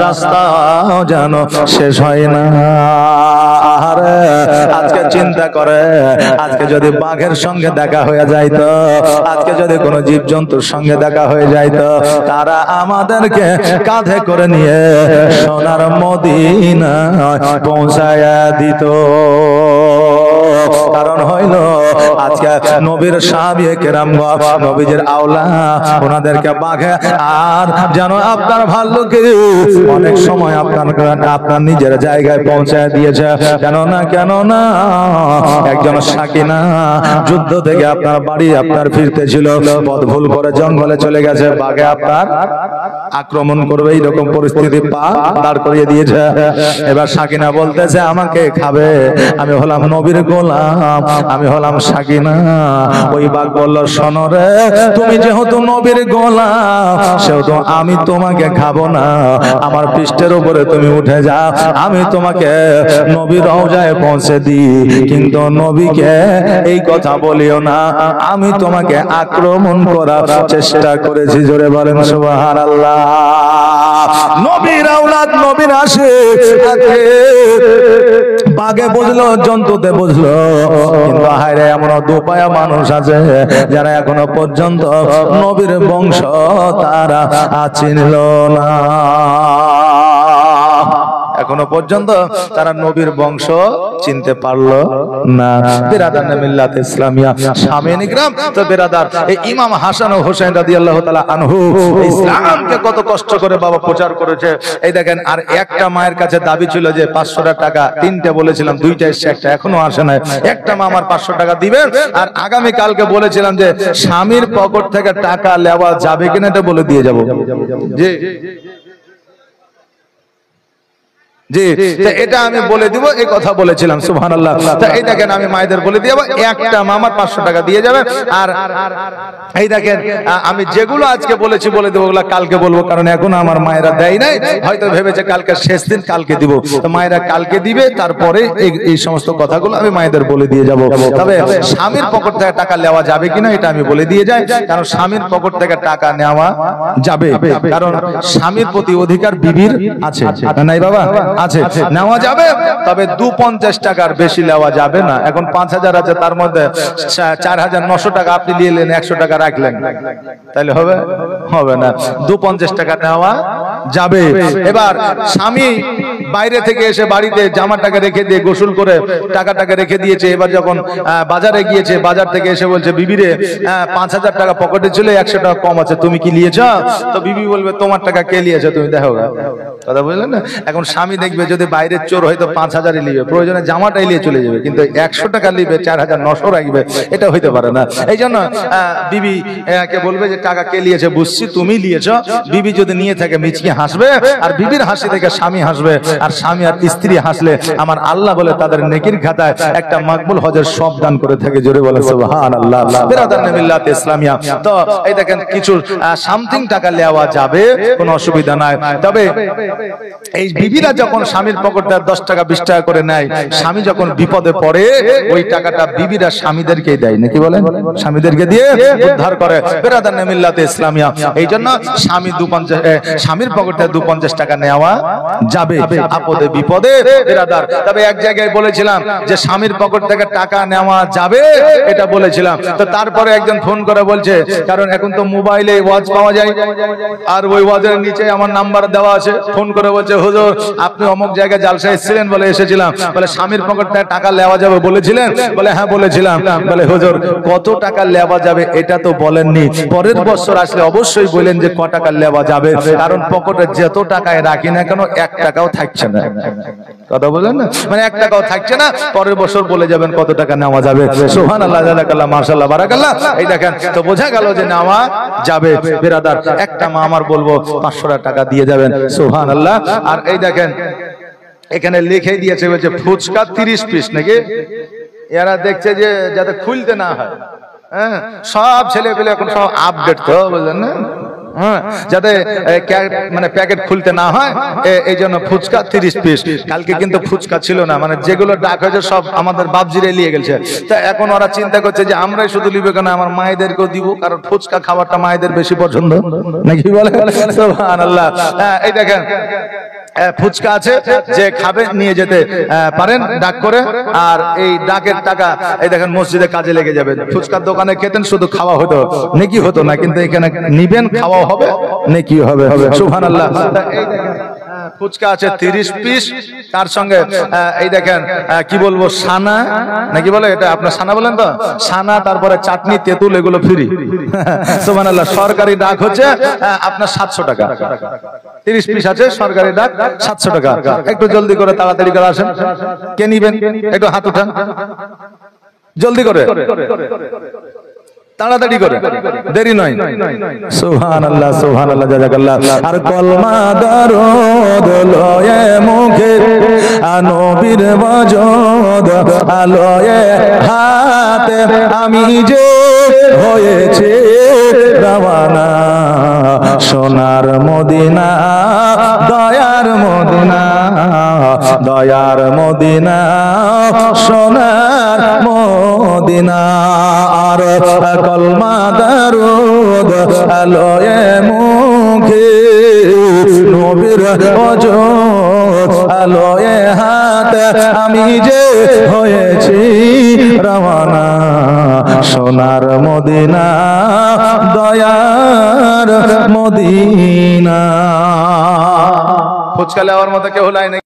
রাস্তাও যেন শেষ হয় না। আরে আজকে চিন্তা করে, আজকে যদি বাঘের সঙ্গে দেখা হয়ে যাইতো, আজকে যদি কোনো জীবজন্তুর সঙ্গে দেখা হয়ে যাইতো, তারা আমাদেরকে কাঁধে করে নিয়ে সোনার মদিনা পৌঁছায়া দিত। কারণ হইল আজকে নবীর সাহাবীয়ে কেরামগণ, নবীজির আওলা, ওনাদেরকে বাঘে আর যেন আপনার ভাল্লুকে অনেক সময় আপনার নিজের জায়গায় পৌঁছায় দিয়েছে। কেন না একজন সাকিনা যুদ্ধ থেকে আপনার বাড়ি আপনার ফিরতে ছিল, পথ ভুল করে জঙ্গলে চলে গেছে, বাঘে আপনার আক্রমণ করবে, এইরকম পরিস্থিতি পা দাঁড় করিয়ে দিয়েছে। এবার সাকিনা বলতেছে আমাকে খাবে, আমি হলাম নবীর গোলাম, আমি হলাম সাকিনা। ওই বাঘ বলল, শোনো রে, তুমি যেহেতু নবীর গোলাম, সেহেতু আমি তোমাকে খাবো না। আমার পৃষ্ঠের উপরে তুমি উঠে যাও, আমি তোমাকে নবীর রওজায় পৌঁছে দিই, কিন্তু নবীকে এই কথা বলিও না আমি তোমাকে আক্রমণ করার চেষ্টা করেছি। জোরে বলেন সুবহানাল্লাহ। নবীর আওলাদ, নবীর আশিক, বাঘে বুঝলো, জন্তুতে বুঝলো, কিন্তু হায়রে এমন দুপায়া মানুষ আছে যারা এখনো পর্যন্ত নবীর বংশ তারা চিনল না। এখনো পর্যন্ত তারা নবীর বংশ চিনতে পারলো না। বিরাদার মিল্লাত ইসলামিয়া শামিয়ান ইকরাম, তো বিরাদার এই ইমাম হাসান ও হোসেন রাদিয়াল্লাহু তাআলা আনহু ইসলামকে কত কষ্ট করে বাবা প্রচার করেছে। এই দেখেন, আর একটা মায়ের কাছে দাবি ছিল যে 500 টাকা, 3টে বলেছিলাম, 2টা এসছে, একটা এখনো আসে নাই। একটা মা আমার 500 টাকা দিবেন, আর আগামী কালকে বলেছিলাম যে স্বামীর পকেট থেকে টাকা নেওয়া যাবে কিনা এটা বলে দিয়ে যাব। জি জি, এটা আমি বলে দিব, এই কথা বলেছিলাম। সুবহানাল্লাহ। এই দেখেন, আমি মায়েদের বলে দিয়ে যাবো, একটা মামার 500 টাকা দিয়ে যাবে। আর এই দেখেন, আমি যেগুলো আজকে বলেছি বলে দেবো, ওগুলো কালকে বলবো, কারণ এখন আমার মায়েরা দেয় নাই, হয়তো ভেবেছে কালকে শেষ দিন, কালকে দিব। তো মায়েরা কালকে দিবে, তারপরে এই সমস্ত কথাগুলো আমি মায়েদের বলে দিয়ে যাব। তবে স্বামীর পকেট থেকে টাকা নেওয়া যাবে কিনা এটা আমি বলে দিয়ে যাই, কারণ স্বামীর পকেট থেকে টাকা নেওয়া যাবে, কারণ স্বামীর প্রতি অধিকার বিবির আছে, নাই বাবা? আছে, নেওয়া যাবে, তবে 250 টাকার বেশি নেওয়া যাবে না। এখন 5000 আছে, তার মধ্যে 4900 টাকা আপনি নিয়ে এলেন, 100 টাকা রাখলেন, তাহলে হবে? হবে না। 250 টাকা নেওয়া যাবে। এবার স্বামী বাইরে থেকে এসে বাড়িতে জামাটাকে রেখে দিয়ে গোসল করে টাকাটাকে রেখে দিয়েছে। এবার যখন বাজারে গিয়েছে, বাজার থেকে এসে বলছে, বিবিরে 5000 টাকা পকেটে ছিল, 100 টাকা কম আছে, তুমি কি নিয়েছ? তো বিবি বলবে, তোমার টাকা কে নিয়েছে, তুমি দেখো। কথা বুঝলেন না? এখন স্বামী দেখবে যদি বাইরের চোর হয়তো 5000 নিবে, প্রয়োজনে জামাটাই নিয়ে চলে যাবে, কিন্তু 100 টাকা নিবে, 4900 রাখবে, এটা হইতে পারে না। এই জন্য বিবি কে বলবে যে টাকা কে নিয়েছে, বুঝছি তুমি নিয়েছ। বিবি যদি নিয়ে থাকে মিচকে হাসবে, আর বিবির হাসি থেকে স্বামী হাসবে, আর স্বামী আর স্ত্রী হাসলে আমার আল্লাহ বলে তাদের নেকির খাতায় একটা মাকবুল হজের সব দান করে থাকে। জোরে বলে সুবহানাল্লাহ। বিরাদার মিল্লাত ইসলামিয়া, তো এই দেখেন কিছু সামথিং টাকা নেওয়া যাবে, কোনো অসুবিধা নাই। তবে এই বিবিরা যখন স্বামীর পকেটে 10 টাকা 20 টাকা করে নেয়, স্বামী যখন বিপদে পড়ে, ওই টাকাটা বিবিরা স্বামীদেরকেই দেয়, নাকি বলেন? স্বামীদেরকে দিয়ে উদ্ধার করে। বিরাদার মিল্লাত ইসলামিয়া, এই জন্য স্বামীর পকেটে 250 টাকা নেওয়া যাবে আপদে বিপদে। বিরাদার, তবে এক জায়গায় বলেছিলাম যে স্বামীর পকেট থেকে টাকা নেওয়া যাবে, এটা বলেছিলাম। তো তারপরে একজন ফোন করে বলছে, কারণ এখন তো মোবাইলে ওয়াজ পাওয়া যায়, আর ওই ওয়াজের নিচে আমার নাম্বার দেওয়া আছে, ফোন করে বলছে, হুজুর আপনি অমুক জায়গায় জালসা এসেছিলেন, বলে এসেছিলাম, বলে স্বামীর পকেট থেকে টাকা নেওয়া যাবে বলেছিলেন? বলে হ্যাঁ বলেছিলাম। বলে হুজুর কত টাকা নেওয়া যাবে এটা তো বলেননি, পরের বছর আসলে অবশ্যই বলেন যে ক টাকা নেওয়া যাবে, কারণ পকেটে যত টাকায় রাখি না কেন 1 টাকাও থাকছে না। কথা বলেন না, মানে 1 টাকাও থাকছে না, পরের বছর বলে যাবেন কত টাকা নেওয়া যাবে। সুবহানাল্লাহ, জাযাকাল্লাহ, মাশাআল্লাহ, বারাকাল্লাহ। এই দেখেন, তো বোঝা গেল যে নেওয়া যাবে। বিরাদার, একটা মা আমার বলবো 500 টাকা দিয়ে যাবেন। সুবহানাল্লাহ। আর এই দেখেন, এখানে লিখে দিয়েছে, বলছে ফুচকা 30 পিস, নাকি? এরা দেখছে যে যাতে খুলতে না হয়, হ্যাঁ, সব ছেলে পেলে এখন সব আপডেট, তো বুঝলেন না, যাতে মানে প্যাকেট খুলতে না হয়, এই জন্য ফুচকা 30 পিস। কালকে কিন্তু ফুচকা ছিল না, মানে যেগুলো ডাক হয়েছে সব আমাদের বাপজিরে নিয়ে গেছে। তা এখন ওরা চিন্তা করছে যে আমরাই শুধু নিবে কেন, আমার মায়েদেরকেও দিব, কারণ ফুচকা খাবারটা মায়েদের বেশি পছন্দ, নাকি বলে? সুবহানাল্লাহ। এই দেখেন, ফুচকা আছে, যে খাবে নিয়ে যেতে পারেন ডাক করে, আর এই ডাকের টাকা এই দেখেন মসজিদে কাজে লেগে যাবে। ফুচকার দোকানে খেতেন, শুধু খাওয়া হতো, নেকি হতো না, কিন্তু এখানে নিবেন, খাওয়া হবে, নেকি হবে। সুবহানাল্লাহ। এই দেখেন ফুচকা আছে 30 পিস, তার সঙ্গে এই দেখেন কি বলবো, সানা, নাকি বলে এটা, আপনার সানা বলেন তো, সানা, তারপরে চাটনি, তেঁতুল, এগুলো ফ্রি। সুবহানাল্লাহ। সরকারি ডাক হচ্ছে আপনার 700 টাকা, 30 পিস আছে, সরকারি ডাক 700 টাকা। একটু জলদি করে, তাড়াতাড়ি করে আসেন, কে নিবেন? একটু হাত উঠান জলদি করে। তাড়াতাড়ি করে, দেরি নয়। সুবহানাল্লাহ সুবহানাল্লাহ জাযাকাল্লাহ। আর কলমা দরুদ লয়ে মুখে নবীর ওয়াজদ আলোয়ে হাতে আমি যে হয়েছে রওয়ানা সোনার মদিনা দয়ার মদিনা দয়ার মদিনা সোনার মদিনা। আর কলমা দরুদ আলোয়ে মুখে নবীর ওয়াজদ আলোয়ে হাতে আমি যে হয়েছি রওয়ানা সোনার মদিনা দয়ার মদিনা। ফুচকা লেওয়ার মতো কেউ নাই।